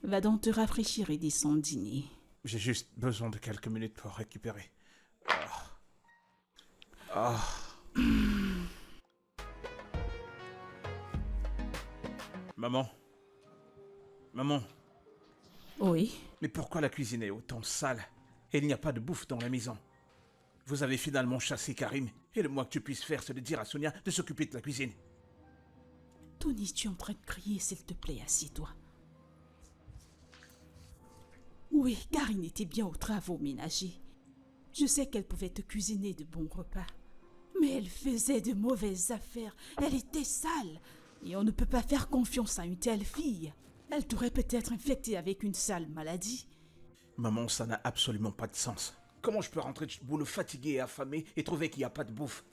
D: va donc te rafraîchir et descendre dîner.
B: J'ai juste besoin de quelques minutes pour récupérer. Ah. Maman? Maman?
D: Oui,
B: Mais pourquoi la cuisine est autant sale? Et il n'y a pas de bouffe dans la maison. Vous avez finalement chassé Karim, et le moins que tu puisses faire, c'est de dire à Sonia de s'occuper de la cuisine.
D: Tony, tu es en train de crier, s'il te plaît, assieds-toi. Oui, Karine était bien aux travaux ménagers. Je sais qu'elle pouvait te cuisiner de bons repas. Mais elle faisait de mauvaises affaires. Elle était sale. Et on ne peut pas faire confiance à une telle fille. Elle t'aurait peut-être infectée avec une sale maladie.
B: Maman, ça n'a absolument pas de sens. Comment je peux rentrer du boulot fatigué et affamé et trouver qu'il n'y a pas de bouffe?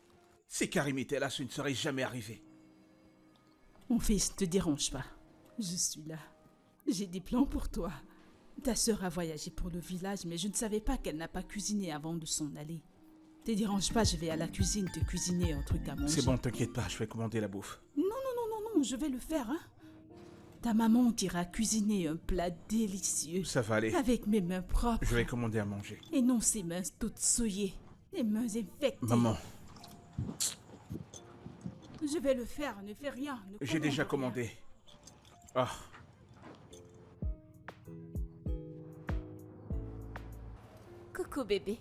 B: Si Karim était là, ce ne serait jamais arrivé.
D: Mon fils, ne te dérange pas. Je suis là. J'ai des plans pour toi. Ta sœur a voyagé pour le village, mais je ne savais pas qu'elle n'a pas cuisiné avant de s'en aller. Te dérange pas, je vais à la cuisine te cuisiner un truc à manger.
B: C'est bon, t'inquiète pas, je vais commander la bouffe.
D: Non, je vais le faire, hein. Ta maman t'ira cuisiner un plat délicieux.
B: Ça va aller.
D: Avec mes mains propres.
B: Je vais commander à manger.
D: Et non ces mains toutes souillées. Les mains infectées.
B: Maman,
D: Je vais le faire, ne fais rien. ne
B: j'ai déjà
D: commande rien.
B: commandé. Ah,
A: Coucou bébé.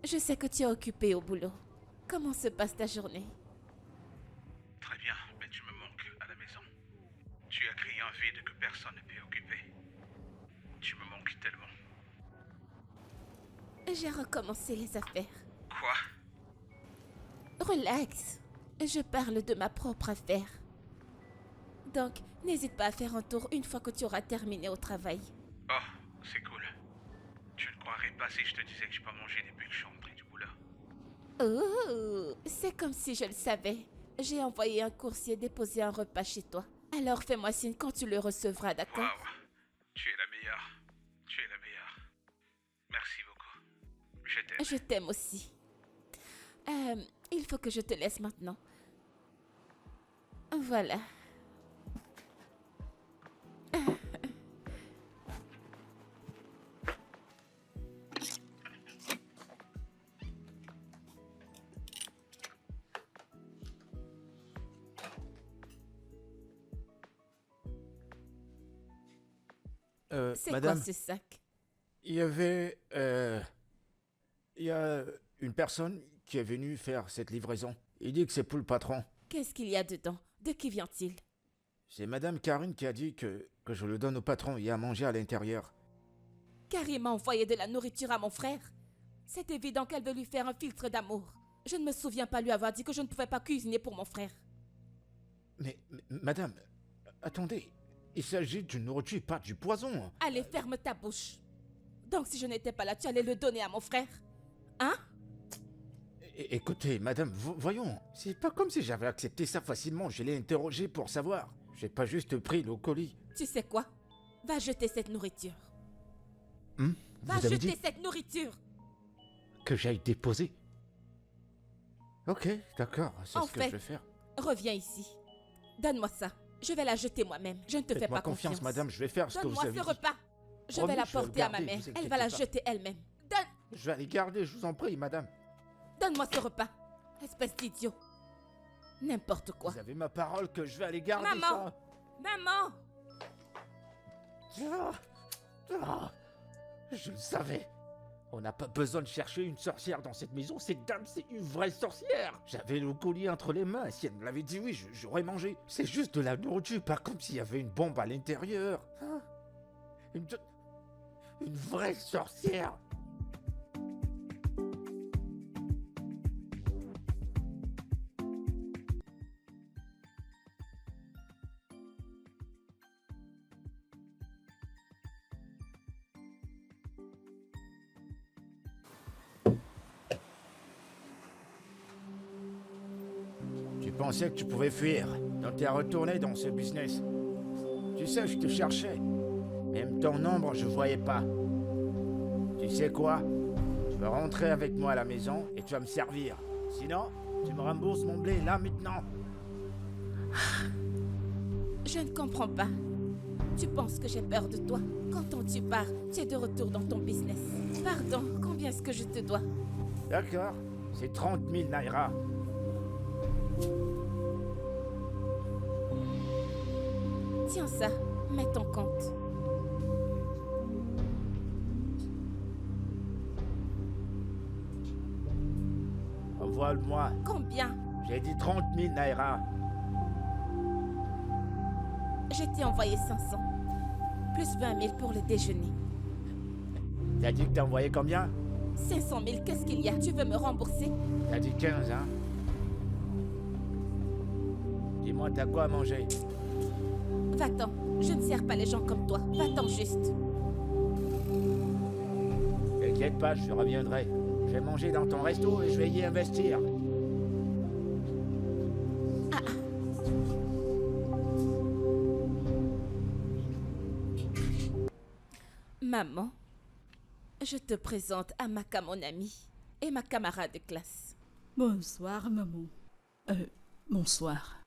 A: Je sais que tu es occupé au boulot. Comment se passe ta journée?
B: très bien, mais tu me manques à la maison. Tu as créé un vide que personne ne peut occuper. Tu me manques tellement.
A: J'ai recommencé les affaires.
B: Quoi?
A: Relax. Je parle de ma propre affaire. Donc, n'hésite pas à faire un tour une fois que tu auras terminé au travail.
B: Oh, c'est cool. Tu ne croirais pas si je te disais que je n'ai pas mangé depuis que je suis rentré du boulot.
A: Oh, c'est comme si je le savais. J'ai envoyé un coursier déposer un repas chez toi. Alors fais-moi signe quand tu le recevras, d'accord?
B: Waouh, tu es la meilleure. Tu es la meilleure. Merci beaucoup. Je t'aime.
A: Je t'aime aussi. Il faut que je te laisse maintenant. Voilà. C'est
C: Madame,
A: quoi ce sac?
C: il y avait... il y a une personne qui est venue faire cette livraison. Il dit que c'est pour le patron.
A: Qu'est-ce qu'il y a dedans? De qui vient-il?
C: C'est Madame Karine qui a dit que je le donne au patron. Il y a à manger à l'intérieur.
A: Carrément envoyer de la nourriture à mon frère? C'est évident qu'elle veut lui faire un filtre d'amour. Je ne me souviens pas lui avoir dit que je ne pouvais pas cuisiner pour mon frère.
C: Mais madame, attendez. Il s'agit d'une nourriture, pas du poison.
A: Allez, ferme ta bouche. Donc si je n'étais pas là, tu allais le donner à mon frère? Hein?
C: Écoutez, madame, voyons. C'est pas comme si j'avais accepté ça facilement. Je l'ai interrogé pour savoir. J'ai pas juste pris le colis.
A: Tu sais quoi? Va jeter cette nourriture.
C: Va
A: Va
C: Vous avez
A: jeter
C: dit
A: cette nourriture.
C: que j'aille déposer. Ok, d'accord. C'est
A: En
C: ce que
A: fait,
C: je vais faire.
A: Reviens ici. Donne-moi ça. Je vais la jeter moi-même. Je ne te fais
C: Faites-moi
A: pas
C: confiance, madame. Je vais faire ce que vous
A: Donne-moi
C: avez
A: ce
C: dit.
A: repas. Je
C: Promis,
A: vais la
C: je vais le
A: porter à ma
C: garder,
A: mère.
C: vous
A: Elle va la
C: inquiétez pas.
A: jeter elle-même.
C: Je vais aller garder, je vous en prie, madame.
A: Donne-moi ce repas. Espèce d'idiot. N'importe quoi.
C: Vous avez ma parole que je vais aller garder
A: Maman!
C: ça.
A: Maman!
C: Je le savais. On n'a pas besoin de chercher une sorcière dans cette maison. Cette dame, c'est une vraie sorcière. J'avais le colis entre les mains. Si elle me l'avait dit oui, j'aurais mangé. C'est juste de la nourriture, pas comme s'il y avait une bombe à l'intérieur. Une, une vraie sorcière. Tu pensais que tu pouvais fuir, donc t'es retourné dans ce business. Tu sais, je te cherchais. Même ton ombre, je voyais pas. Tu sais quoi? Tu vas rentrer avec moi à la maison et tu vas me servir. Sinon, tu me rembourses mon blé là maintenant.
A: Je ne comprends pas. Tu penses que j'ai peur de toi? Quand tu pars, tu es de retour dans ton business. Pardon, combien est-ce que je te dois?
C: D'accord, c'est 30 000 naira.
A: Tiens ça, mets ton compte.
C: Envoie-le-moi.
A: Combien?
C: J'ai dit 30 000 naira.
A: Je t'ai envoyé 500. Plus 20 000 pour le déjeuner.
C: T'as dit que t'as envoyé combien?
A: 500 000, qu'est-ce qu'il y a? Tu veux me rembourser?
C: T'as dit 15, hein? Dis-moi, t'as quoi à manger?
A: Va-t'en, je ne sers pas les gens comme toi. Va-t'en juste.
C: T'inquiète pas, je reviendrai. Je vais manger dans ton resto et je vais y investir.
A: Maman, je te présente Amaka, mon amie, et ma camarade de classe.
D: Bonsoir, maman. Bonsoir.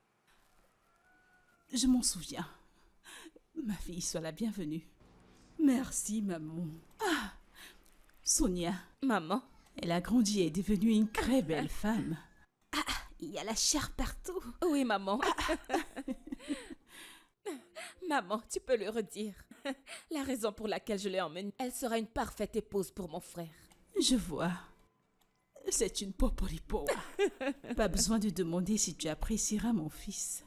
D: Je m'en souviens. Ma fille, sois la bienvenue. Merci, maman. Ah, Sonia,
A: Maman,
D: elle a grandi et est devenue une très belle femme. Il y a la chair partout.
A: oui, maman. Maman, tu peux le redire. La raison pour laquelle je l'ai emmenée, elle sera une parfaite épouse pour mon frère.
D: Je vois. C'est une poporipo. Pas besoin de demander si tu apprécieras mon fils.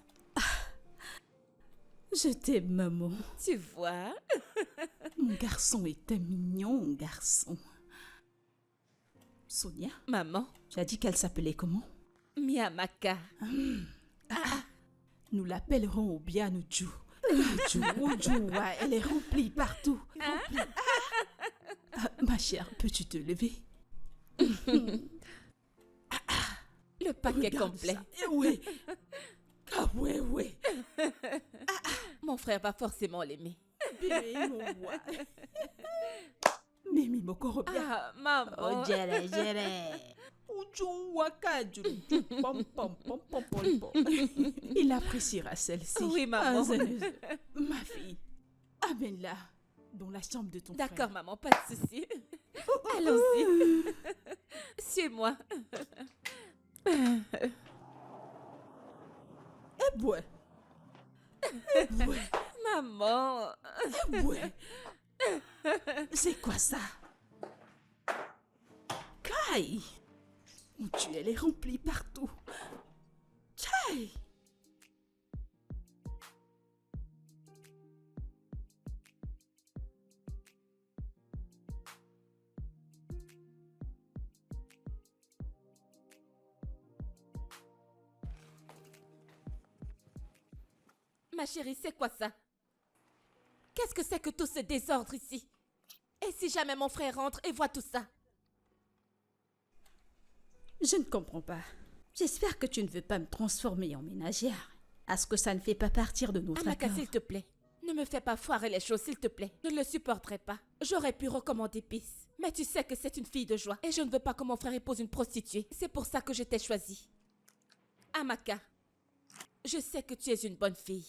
D: Je t'aime, maman.
A: Tu vois?
D: Mon garçon est un mignon garçon. Sonia,
A: Maman,
D: tu as dit qu'elle s'appelait comment?
A: Miamaka.
D: Nous l'appellerons Obianuju. Uju, elle est remplie partout. Remplie. Ma chère, peux-tu te lever?
A: Le paquet
D: Regarde
A: complet.
D: ça. Oui. Ah ouais.
A: Mon frère va forcément l'aimer.
D: Mimi Mokorobia.
A: Ah, maman.
D: Oh, jere. Uju waka juru. Pom, pom, pom, pom, pom, pom. Il appréciera celle-ci.
A: Oui, maman.
D: Ma fille, amène-la dans la chambre de ton frère.
A: D'accord, maman, pas de souci. Allons-y. Suis-moi.
D: Ouais.
A: Maman.
D: Ouais. C'est quoi ça? Kai! Mon Dieu, elle est remplie partout. Kai!
A: Ma chérie, c'est quoi ça? Qu'est-ce que c'est que tout ce désordre ici? Et si jamais mon frère rentre et voit tout ça?
D: Je ne comprends pas. J'espère que tu ne veux pas me transformer en ménagère. À ce que ça ne fait pas partir de notre
A: Amaka,
D: accord.
A: s'il te plaît, ne me fais pas foirer les choses, s'il te plaît. Je ne le supporterai pas. J'aurais pu recommander Peace. Mais tu sais que c'est une fille de joie. Et je ne veux pas que mon frère épouse une prostituée. C'est pour ça que je t'ai choisie. Amaka, je sais que tu es une bonne fille.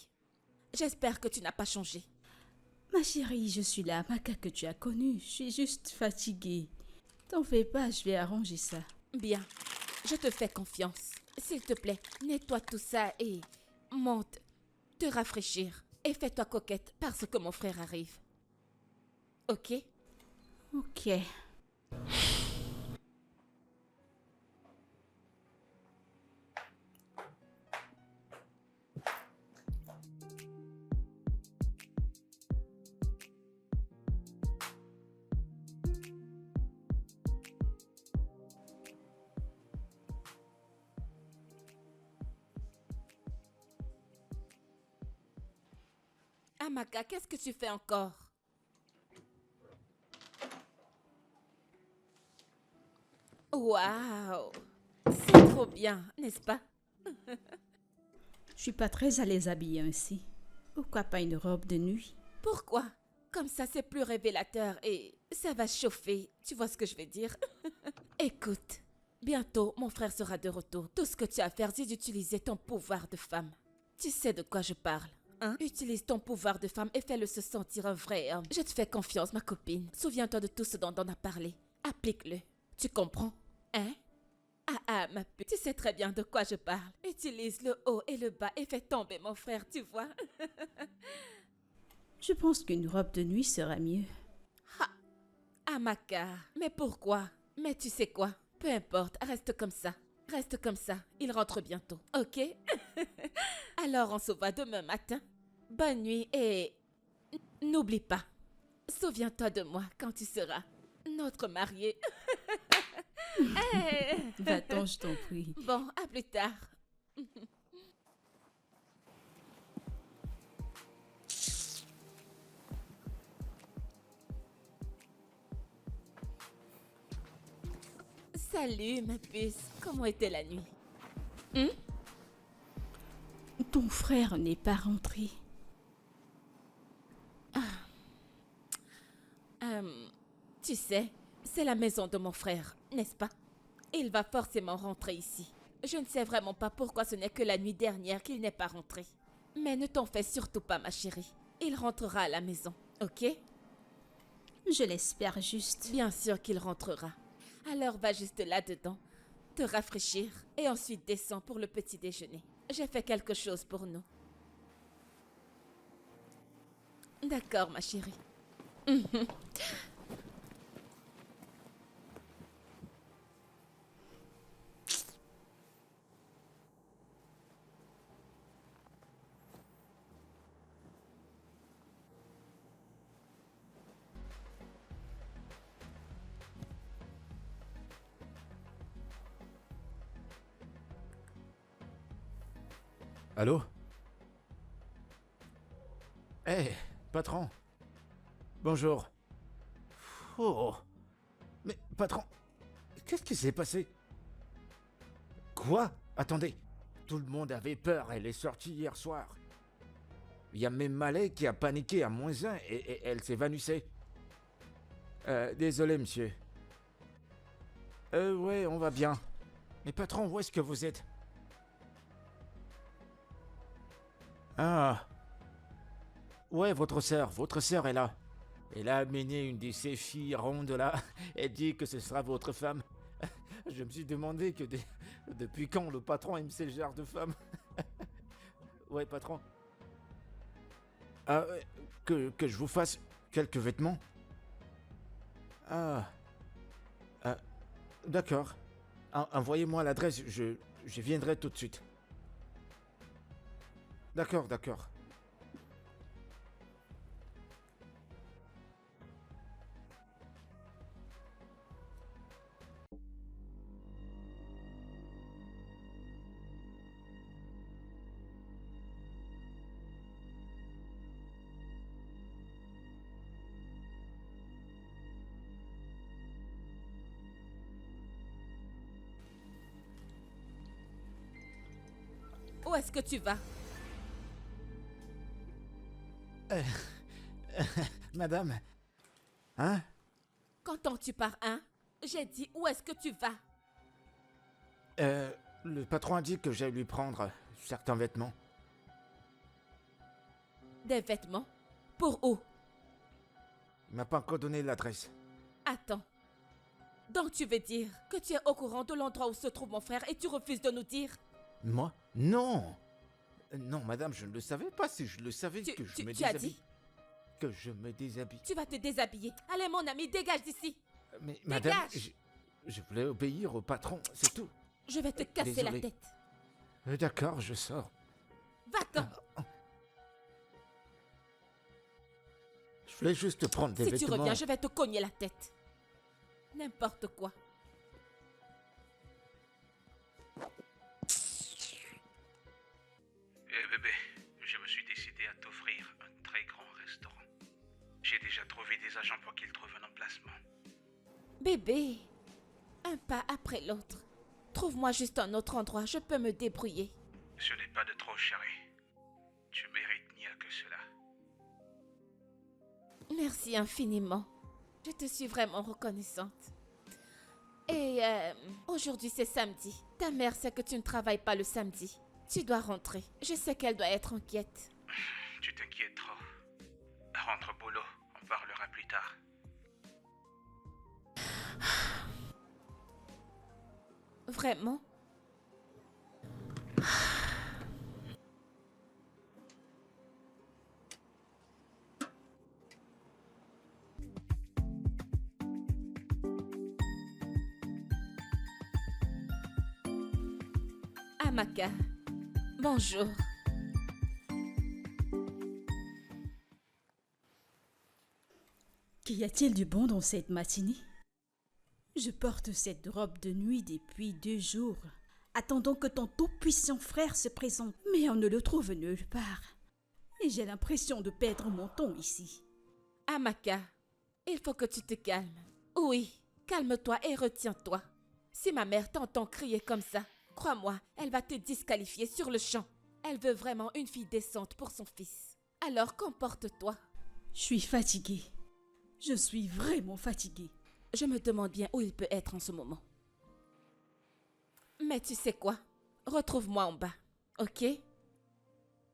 A: J'espère que tu n'as pas changé.
D: Ma chérie, je suis la Amaka que tu as connue. Je suis juste fatiguée. T'en fais pas, je vais arranger ça.
A: Bien, je te fais confiance. S'il te plaît, nettoie tout ça et monte te rafraîchir. Et fais-toi coquette parce que mon frère arrive. Ok?
D: Ok.
A: Amaka, qu'est-ce que tu fais encore? Waouh! C'est trop bien, n'est-ce pas?
D: Je suis pas très à l'aise habillée ainsi. Pourquoi pas une robe de nuit?
A: Pourquoi? Comme ça, c'est plus révélateur et ça va chauffer. Tu vois ce que je veux dire? Écoute, bientôt, mon frère sera de retour. Tout ce que tu as à faire, c'est d'utiliser ton pouvoir de femme. Tu sais de quoi je parle, hein? Utilise ton pouvoir de femme et fais-le se sentir un vrai homme. Je te fais confiance, ma copine. Souviens-toi de tout ce dont on a parlé. Applique-le. Tu comprends? Hein? Ma pute, tu sais très bien de quoi je parle. Utilise le haut et le bas et fais tomber mon frère, tu vois?
D: Je pense qu'une robe de nuit sera mieux.
A: Amaka, mais pourquoi? Mais tu sais quoi? Peu importe, reste comme ça. Reste comme ça, il rentre bientôt, ok? Alors on se voit demain matin. Bonne nuit et n'oublie pas, souviens-toi de moi quand tu seras notre marié. Hey!
D: Va-t'en, je t'en prie.
A: Bon, à plus tard. Salut ma puce, comment était la nuit?
D: Ton frère n'est pas rentré.
A: Tu sais, c'est la maison de mon frère, n'est-ce pas? Il va forcément rentrer ici. Je ne sais vraiment pas pourquoi ce n'est que la nuit dernière qu'il n'est pas rentré. Mais ne t'en fais surtout pas, ma chérie. Il rentrera à la maison, ok?
D: Je l'espère juste.
A: Bien sûr qu'il rentrera. Alors va juste là-dedans, te rafraîchir et ensuite descends pour le petit déjeuner. J'ai fait quelque chose pour nous. D'accord, ma chérie.
C: Allô? Hé, patron. Bonjour. Oh. Mais, patron, qu'est-ce qui s'est passé? Quoi? Attendez. Tout le monde avait peur, elle est sortie hier soir. Il y a même Malais qui a paniqué à -1 et elle s'évanouissait. Désolé, monsieur. Ouais, on va bien. Mais patron, où est-ce que vous êtes? Ah. Ouais, votre sœur est là. Elle a amené une de ses filles rondes là. Elle dit que ce sera votre femme. Je me suis demandé depuis quand le patron aime ce genre de femme. Ouais, patron. Ah, que je vous fasse quelques vêtements? Ah. D'accord. Envoyez-moi l'adresse, je viendrai tout de suite. D'accord.
A: Où est-ce que tu vas?
C: Madame. Hein?
A: Qu'entends-tu par un? J'ai dit où est-ce que tu vas?
C: Le patron a dit que j'allais lui prendre certains vêtements.
A: Des vêtements? Pour où?
C: Il m'a pas encore donné l'adresse.
A: Attends. Donc tu veux dire que tu es au courant de l'endroit où se trouve mon frère et tu refuses de nous dire?
C: Moi? Non! Non, madame, je ne le savais pas. Si je le savais, que je me
A: Tu as
C: déshabille.
A: dit?
C: Que je me déshabille.
A: Tu vas te déshabiller. Allez mon ami, dégage d'ici.
C: Mais madame,
A: Dégage!
C: je voulais obéir au patron, c'est tout.
A: Je vais te casser
C: Désolé.
A: la tête.
C: D'accord, je sors.
A: Va-t'en.
C: Je voulais juste prendre des
A: Si
C: vêtements.
A: tu reviens, je vais te cogner la tête. N'importe quoi.
B: Eh bébé, je me suis décidé à t'offrir un très grand J'ai déjà trouvé des agents pour qu'ils trouvent un emplacement.
A: Bébé, un pas après l'autre. Trouve-moi juste un autre endroit, je peux me débrouiller.
B: Ce n'est pas de trop, chérie. Tu mérites mieux que cela.
A: Merci infiniment. Je te suis vraiment reconnaissante. Et aujourd'hui c'est samedi. Ta mère sait que tu ne travailles pas le samedi. Tu dois rentrer. Je sais qu'elle doit être inquiète.
B: Tu t'inquiètes trop. Rentre au boulot, on parlera plus tard.
A: Vraiment? Amaka, bonjour.
D: Qu'y a-t-il du bon dans cette matinée? Je porte cette robe de nuit depuis 2 jours, attendant que ton tout-puissant frère se présente, mais on ne le trouve nulle part. Et j'ai l'impression de perdre mon temps ici.
A: Amaka, il faut que tu te calmes. Oui, calme-toi et retiens-toi. Si ma mère t'entend crier comme ça, crois-moi, elle va te disqualifier sur le champ. Elle veut vraiment une fille décente pour son fils. Alors comporte-toi.
D: Je suis fatiguée. Je suis vraiment fatiguée.
A: Je me demande bien où il peut être en ce moment. Mais tu sais quoi? Retrouve-moi en bas, ok?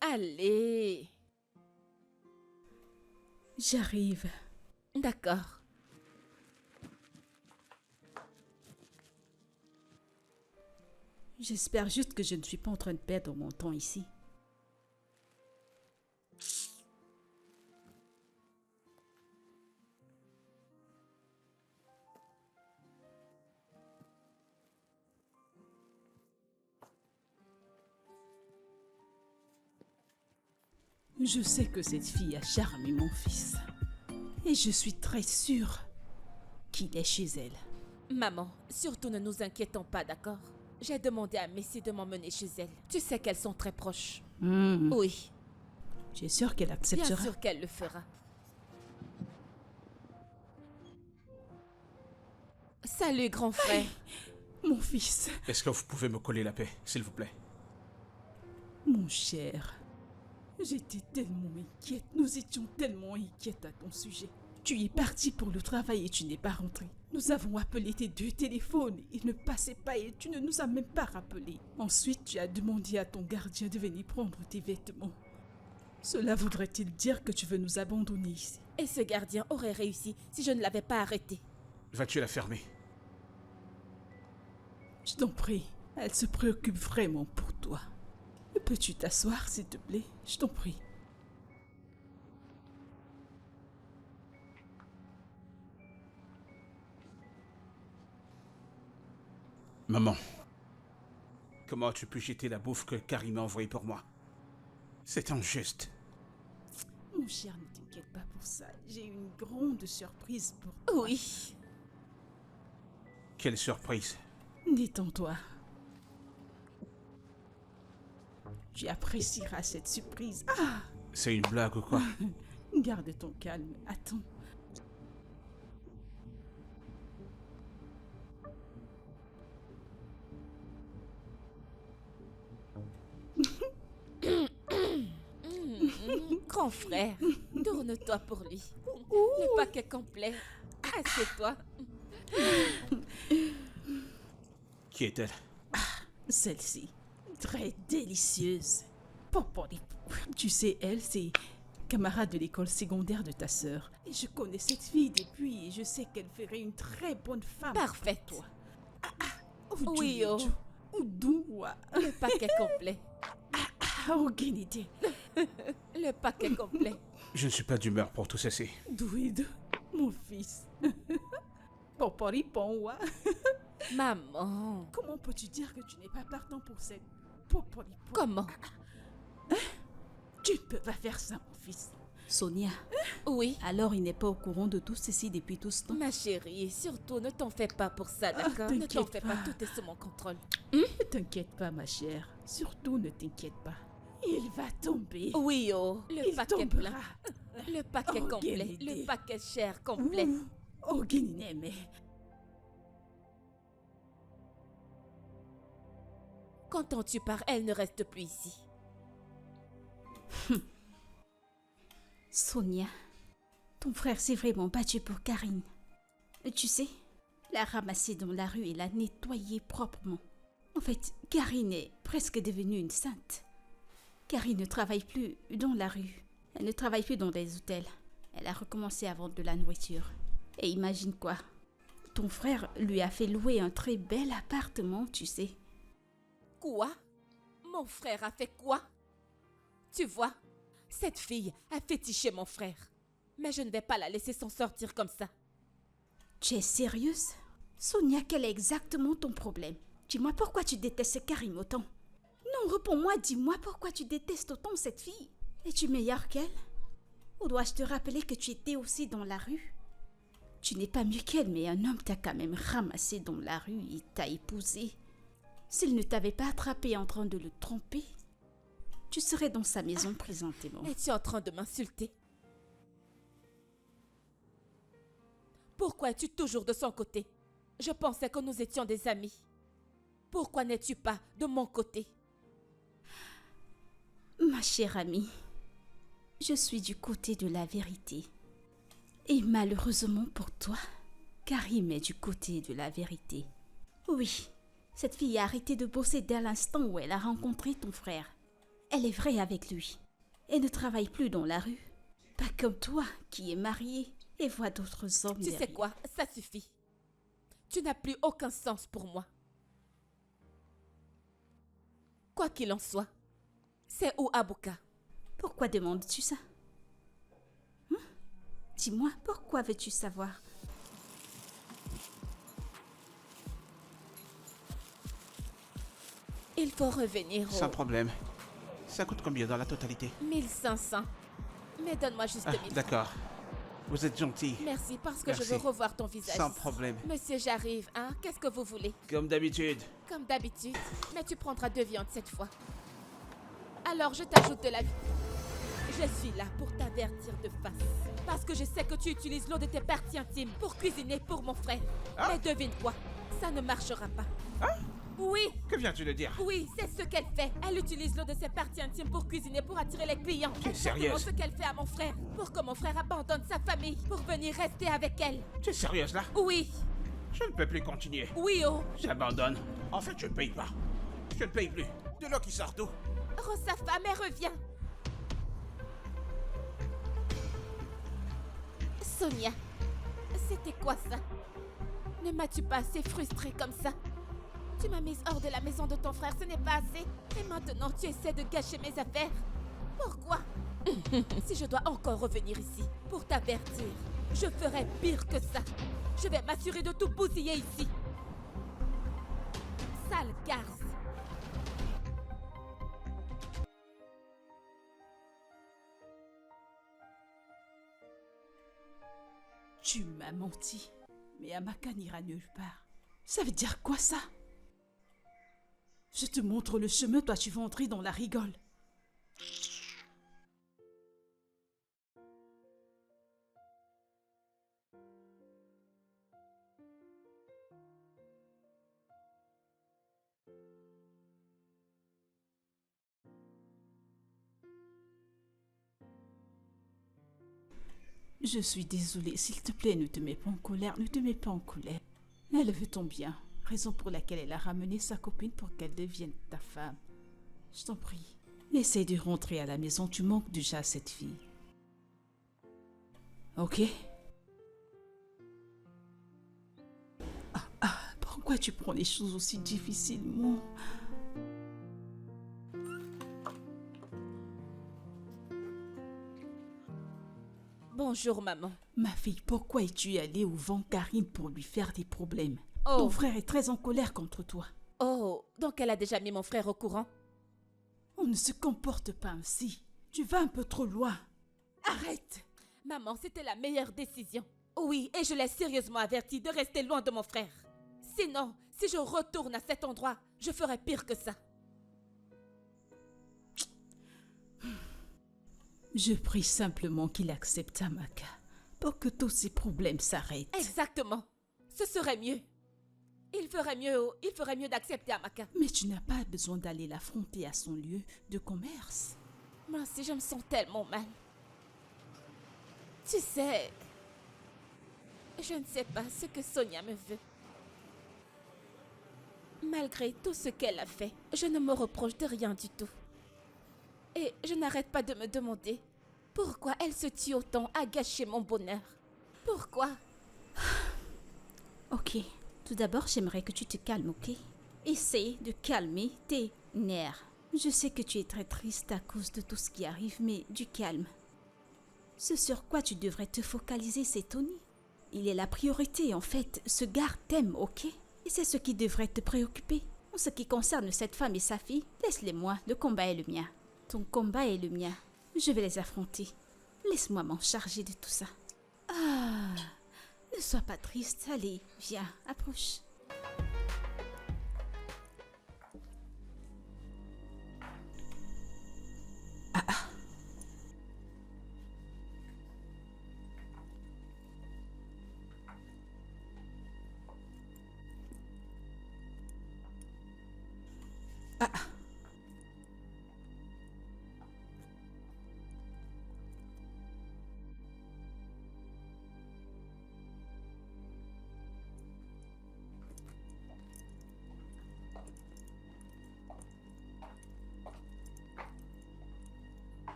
A: Allez.
D: J'arrive.
A: D'accord.
D: J'espère juste que je ne suis pas en train de perdre mon temps ici. Je sais que cette fille a charmé mon fils. Et je suis très sûre qu'il est chez elle.
A: Maman, surtout ne nous inquiétons pas, d'accord? J'ai demandé à Messi de m'emmener chez elle. Tu sais qu'elles sont très proches. Oui,
D: Tu es sûre qu'elle
A: bien
D: acceptera?
A: sûr qu'elle le fera. Salut, grand frère.
D: Mon fils,
B: Est-ce que vous pouvez me coller la paix, s'il vous plaît?
D: mon cher, j'étais tellement inquiète. Nous étions tellement inquiètes à ton sujet. Tu es parti pour le travail et tu n'es pas rentré. Nous avons appelé tes 2 téléphones. Ils ne passaient pas et tu ne nous as même pas rappelé. Ensuite, tu as demandé à ton gardien de venir prendre tes vêtements. Cela voudrait-il dire que tu veux nous abandonner ici?
A: Et ce gardien aurait réussi si je ne l'avais pas arrêté.
B: Vas-tu la fermer?
D: Je t'en prie, elle se préoccupe vraiment pour toi. Peux-tu t'asseoir, s'il te plaît? Je t'en prie.
B: Maman, comment as-tu pu jeter la bouffe que Karim a envoyée pour moi? C'est injuste.
D: Mon cher, ne t'inquiète pas pour ça. J'ai une grande surprise pour toi.
A: Oui.
B: Quelle surprise.
D: Détends-toi. Tu apprécieras cette surprise. Ah!
B: C'est une blague ou quoi?
D: Garde ton calme. Attends.
A: Grand frère, tourne-toi pour lui. Le paquet complet. Assieds-toi.
B: Qui est-elle?
D: Celle-ci, très délicieuse. Poporipou. Tu sais, elle, c'est camarade de l'école secondaire de ta sœur. Et je connais cette fille depuis et je sais qu'elle ferait une très bonne femme.
A: Parfaite.
D: Pour toi.
A: Oui, oh.
D: Oudoua.
A: Le paquet complet.
D: Aucune idée.
A: Le paquet complet.
B: Je ne suis pas d'humeur pour tout ceci.
D: Douide, mon fils. Poporipon, wa.
A: Maman.
D: Comment peux-tu dire que tu n'es pas partant pour cette poporipon?
A: Comment?
D: Tu ne peux pas faire ça, mon fils. Sonia,
A: Oui.
D: alors il n'est pas au courant de tout ceci depuis tout ce temps?
A: Ma chérie, surtout ne t'en fais pas pour ça, d'accord? Ne t'en
D: t'inquiète
A: fais pas,
D: pas.
A: tout est sous mon contrôle.
D: Ne t'inquiète pas, ma chère. Surtout, ne t'inquiète pas. Il va tomber.
A: Oui, oh. Le
D: Il
A: paquet
D: tombera.
A: plein. Le paquet complet, le paquet cher complet.
D: Oh, Guinée,
A: Quand tu pars, elle ne reste plus ici.
D: Sonia, ton frère s'est vraiment battu pour Karine. Tu sais, l'a ramassée dans la rue et l'a nettoyée proprement. En fait, Karine est presque devenue une sainte. Karine ne travaille plus dans la rue. Elle ne travaille plus dans des hôtels. Elle a recommencé à vendre de la nourriture. Et imagine quoi? Ton frère lui a fait louer un très bel appartement, tu sais.
A: Quoi? Mon frère a fait quoi? Tu vois, cette fille a fétiché mon frère. Mais je ne vais pas la laisser s'en sortir comme ça.
D: Tu es sérieuse? Sonia, quel est exactement ton problème? Dis-moi pourquoi tu détestes Karim autant. Non, réponds-moi, dis-moi pourquoi tu détestes autant cette fille. Es-tu meilleure qu'elle? Ou dois-je te rappeler que tu étais aussi dans la rue? Tu n'es pas mieux qu'elle, mais un homme t'a quand même ramassé dans la rue et t'a épousé. S'il ne t'avait pas attrapé en train de le tromper, tu serais dans sa maison présentement.
A: Es-tu en train de m'insulter? Pourquoi es-tu toujours de son côté? Je pensais que nous étions des amis. Pourquoi n'es-tu pas de mon côté?
D: Ma chère amie, je suis du côté de la vérité. Et malheureusement pour toi, Karim est du côté de la vérité. Oui, cette fille a arrêté de bosser dès l'instant où elle a rencontré ton frère. Elle est vraie avec lui. Elle ne travaille plus dans la rue. Pas comme toi, qui est mariée et voit d'autres hommes.
A: Tu sais quoi, ça suffit. Tu n'as plus aucun sens pour moi. Quoi qu'il en soit, c'est où Abouka?
D: Pourquoi demandes-tu ça? Dis-moi, pourquoi veux-tu savoir?
A: Il faut revenir au...
B: Sans problème. Ça coûte combien dans la totalité?
A: 1500. Mais donne-moi juste 1000.
B: D'accord. Vous êtes gentil.
A: Merci, parce que
B: Merci.
A: je veux revoir ton visage.
B: Sans problème.
A: Monsieur, j'arrive, hein? Qu'est-ce que vous voulez?
B: Comme d'habitude.
A: Comme d'habitude. Mais tu prendras 2 viandes cette fois. Alors, je t'ajoute de la vie. Je suis là pour t'avertir de face. Parce que je sais que tu utilises l'eau de tes parties intimes pour cuisiner pour mon frère. Mais devine quoi? Ça ne marchera pas. Oui,
B: Que viens-tu de dire?
A: oui, c'est ce qu'elle fait. Elle utilise l'eau de ses parties intimes pour cuisiner, pour attirer les clients.
B: Tu es sérieuse?
A: C'est ce qu'elle fait à mon frère. Pour que mon frère abandonne sa famille. Pour venir rester avec elle.
B: Tu es sérieuse là?
A: Oui,
B: Je ne peux plus continuer.
A: oui, oh.
B: J'abandonne. En fait, je ne paye pas. Je ne paye plus. De l'eau qui sort d'où?
A: Sa femme, elle revient. Sonia, c'était quoi ça? Ne m'as-tu pas assez frustrée comme ça? Tu m'as mise hors de la maison de ton frère, ce n'est pas assez. Et maintenant, tu essaies de gâcher mes affaires. Pourquoi? Si je dois encore revenir ici pour t'avertir, je ferai pire que ça. Je vais m'assurer de tout bousiller ici. Sale garce.
D: Tu m'as menti. Mais Amaka n'ira nulle part. Ça veut dire quoi ça? Je te montre le chemin, toi tu vas entrer dans la rigole. Je suis désolée, s'il te plaît, ne te mets pas en colère, ne te mets pas en colère. Elle veut ton bien, raison pour laquelle elle a ramené sa copine pour qu'elle devienne ta femme. Je t'en prie, essaie de rentrer à la maison, tu manques déjà à cette fille. Ok? Pourquoi tu prends les choses aussi difficilement?
A: Bonjour, maman.
D: Ma fille, pourquoi es-tu allée au vent Karim pour lui faire des problèmes?
A: Oh.
D: Ton frère est très en colère contre toi.
A: Oh, donc elle a déjà mis mon frère au courant?
D: On ne se comporte pas ainsi. Tu vas un peu trop loin. Arrête!
A: Maman, c'était la meilleure décision. Oui, et je l'ai sérieusement averti de rester loin de mon frère. Sinon, si je retourne à cet endroit, je ferai pire que ça.
D: Je prie simplement qu'il accepte Amaka pour que tous ces problèmes s'arrêtent.
A: Exactement. Ce serait mieux. Il ferait mieux d'accepter Amaka.
D: Mais tu n'as pas besoin d'aller l'affronter à son lieu de commerce.
A: Moi aussi, je me sens tellement mal. Tu sais, je ne sais pas ce que Sonia me veut. Malgré tout ce qu'elle a fait, je ne me reproche de rien du tout. Et je n'arrête pas de me demander pourquoi elle se tue autant à gâcher mon bonheur. Pourquoi?
E: Ok, tout d'abord, j'aimerais que tu te calmes, ok? Essaye de calmer tes nerfs. Je sais que tu es très triste à cause de tout ce qui arrive, mais du calme. Ce sur quoi tu devrais te focaliser, c'est Tony. Il est la priorité, en fait. Ce gars t'aime, ok? Et c'est ce qui devrait te préoccuper. En ce qui concerne cette femme et sa fille, laisse-les-moi, le combat est le mien. Ton combat est le mien. Je vais les affronter. Laisse-moi m'en charger de tout ça. Ah, ne sois pas triste. Allez, viens, approche.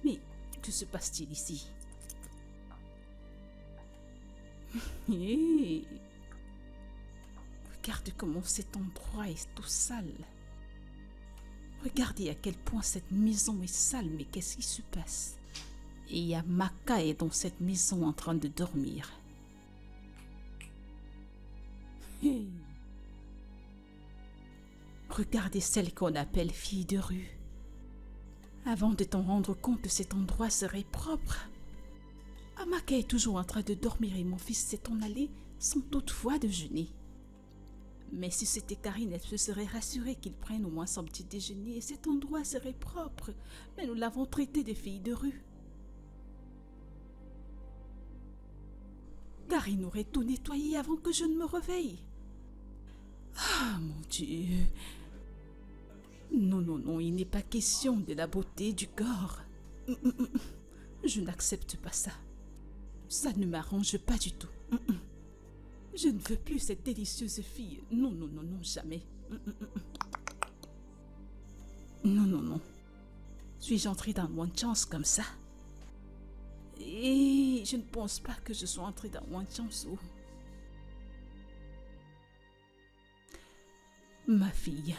D: Mais que se passe-t-il ici? Hé! Regarde comment cet endroit est tout sale. Regardez à quel point cette maison est sale, mais qu'est-ce qui se passe? Et Amaka est dans cette maison en train de dormir. Hé! Regardez celle qu'on appelle fille de rue. Avant de t'en rendre compte que cet endroit serait propre. Amaka est toujours en train de dormir et mon fils s'est en allé sans toutefois déjeuner. Mais si c'était Karine, elle se serait rassurée qu'il prenne au moins son petit déjeuner et cet endroit serait propre. Mais nous l'avons traité de fille de rue. Karine aurait tout nettoyé avant que je ne me réveille. Ah mon Dieu! Non, non, non, il n'est pas question de la beauté du corps. Je n'accepte pas ça. Ça ne m'arrange pas du tout. Je ne veux plus cette délicieuse fille. Non, non, non, non, jamais. Non, non, non. Suis-je entrée dans One Chance comme ça? Et je ne pense pas que je sois entrée dans One Chance. Oh. Ma fille,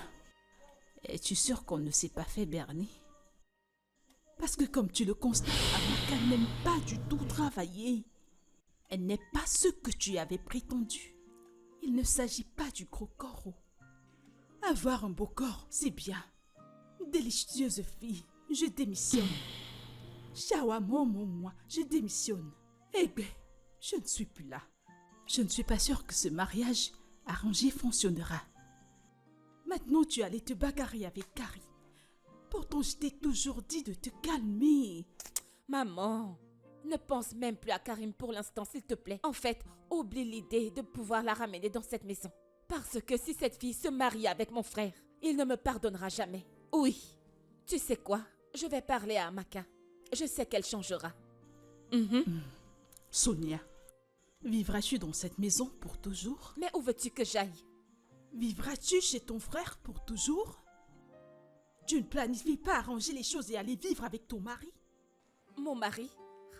D: es-tu sûre qu'on ne s'est pas fait berner? Parce que comme tu le constates, Amaka n'aime pas du tout travailler. Elle n'est pas ce que tu avais prétendu. Il ne s'agit pas du gros corps. Avoir un beau corps, c'est bien. Délicieuse fille, je démissionne. Shawa, moi, je démissionne. Eh bien, je ne suis plus là. Je ne suis pas sûre que ce mariage arrangé fonctionnera. Maintenant, tu allais te bagarrer avec Carrie. Pourtant, je t'ai toujours dit de te calmer.
A: Maman, ne pense même plus à Karim pour l'instant, s'il te plaît. En fait, oublie l'idée de pouvoir la ramener dans cette maison. Parce que si cette fille se marie avec mon frère, il ne me pardonnera jamais. Oui, tu sais quoi? Je vais parler à Amaka. Je sais qu'elle changera.
D: Sonia, vivras-tu dans cette maison pour toujours?
A: Mais où veux-tu que j'aille?
D: Vivras-tu chez ton frère pour toujours? Tu ne planifies pas arranger les choses et aller vivre avec ton mari?
A: Mon mari?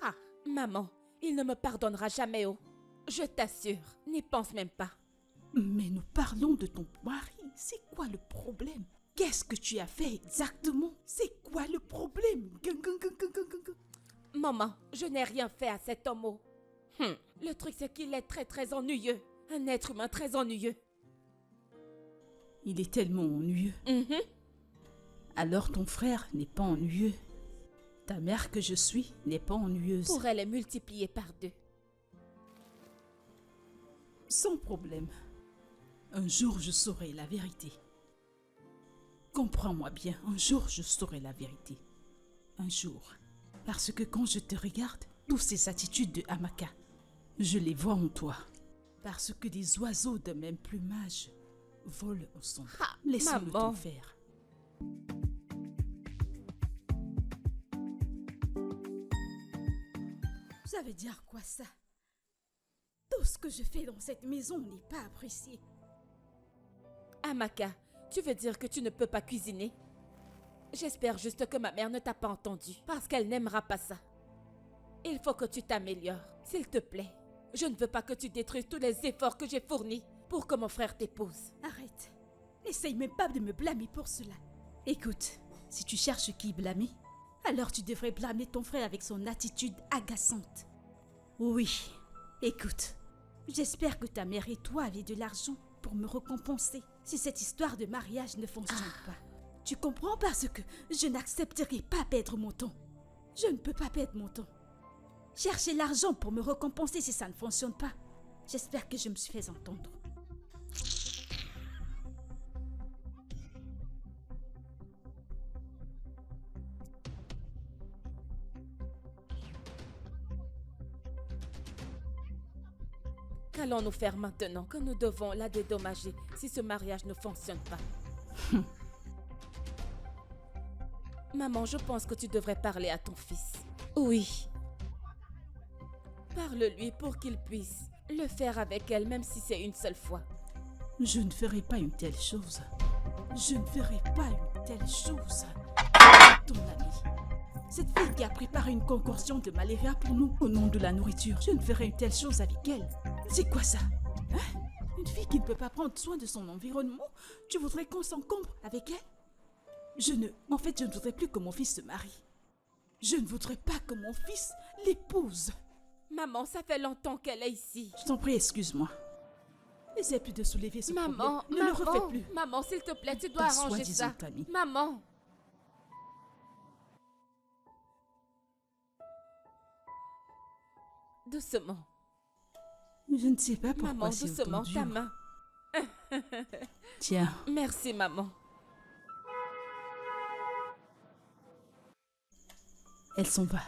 A: Ah, maman, il ne me pardonnera jamais, oh. Je t'assure, n'y pense même pas.
D: Mais nous parlons de ton mari. C'est quoi le problème? Qu'est-ce que tu as fait exactement? C'est quoi le problème?
A: Maman, je n'ai rien fait à cet homme, oh. Le truc, c'est qu'il est très très ennuyeux. Un être humain très ennuyeux.
D: Il est tellement ennuyeux. Alors ton frère n'est pas ennuyeux. Ta mère que je suis n'est pas ennuyeuse.
A: Pourrait les multiplier par 2.
D: Sans problème. Un jour je saurai la vérité. Comprends-moi bien, un jour je saurai la vérité. Un jour. Parce que quand je te regarde, toutes ces attitudes de Amaka, je les vois en toi. Parce que des oiseaux de même plumage volent ensemble.
A: Ah,
D: Laisse-le
A: maman.
D: t'en faire.
E: Ça veut dire quoi ça? Tout ce que je fais dans cette maison n'est pas apprécié.
A: Amaka, tu veux dire que tu ne peux pas cuisiner? J'espère juste que ma mère ne t'a pas entendu, parce qu'elle n'aimera pas ça. Il faut que tu t'améliores, s'il te plaît. Je ne veux pas que tu détruises tous les efforts que j'ai fournis pour que mon frère t'épouse.
E: Arrête. N'essaye même pas de me blâmer pour cela.
D: Écoute, si tu cherches qui blâmer,
E: Alors tu devrais blâmer ton frère avec son attitude agaçante.
D: oui, écoute.
E: J'espère que ta mère et toi avez de l'argent pour me récompenser si cette histoire de mariage ne fonctionne pas. Tu comprends, parce que je n'accepterai pas perdre mon temps. Je ne peux pas perdre mon temps. Chercher l'argent pour me récompenser si ça ne fonctionne pas. J'espère que je me suis fait entendre.
A: Qu'allons-nous faire maintenant que nous devons la dédommager si ce mariage ne fonctionne pas? Maman, je pense que tu devrais parler à ton fils. Oui. Parle-lui pour qu'il puisse le faire avec elle, même si c'est une seule fois.
D: Je ne ferai pas une telle chose. Je ne ferai pas une telle chose. Ton ami. Cette fille qui a préparé une concoction de malaria pour nous au nom de la nourriture. Je ne ferai une telle chose avec elle. C'est quoi ça? Hein? Une fille qui ne peut pas prendre soin de son environnement? Tu voudrais qu'on s'encombre avec elle? En fait, je ne voudrais plus que mon fils se marie. Je ne voudrais pas que mon fils l'épouse.
A: Maman, ça fait longtemps qu'elle est ici.
D: Je t'en prie, excuse-moi. Essaie plus de soulever ce
A: Maman,
D: problème. Ne le refais plus.
A: Maman, s'il te plaît, tu dois
D: Ta
A: arranger ça.
D: soi-disant amie.
A: Maman. Doucement.
D: Je ne sais pas pourquoi
A: Maman,
D: c'est
A: doucement,
D: autant
A: ta
D: dur.
A: main.
D: Tiens,
A: Merci, maman.
D: elle s'en va.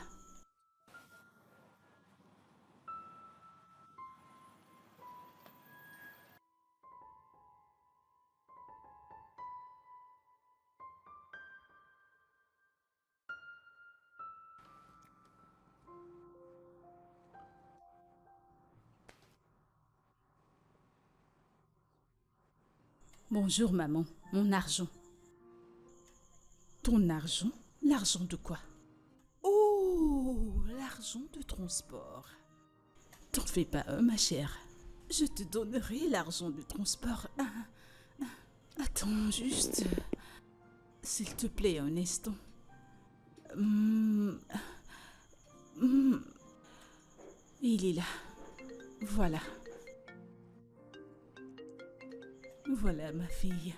D: Bonjour maman, mon argent. Ton argent? L'argent de quoi? Oh, l'argent de transport. T'en fais pas un, ma chère. Je te donnerai l'argent de transport. Attends, juste. S'il te plaît, un instant. Il est là. Voilà. Voilà, ma fille.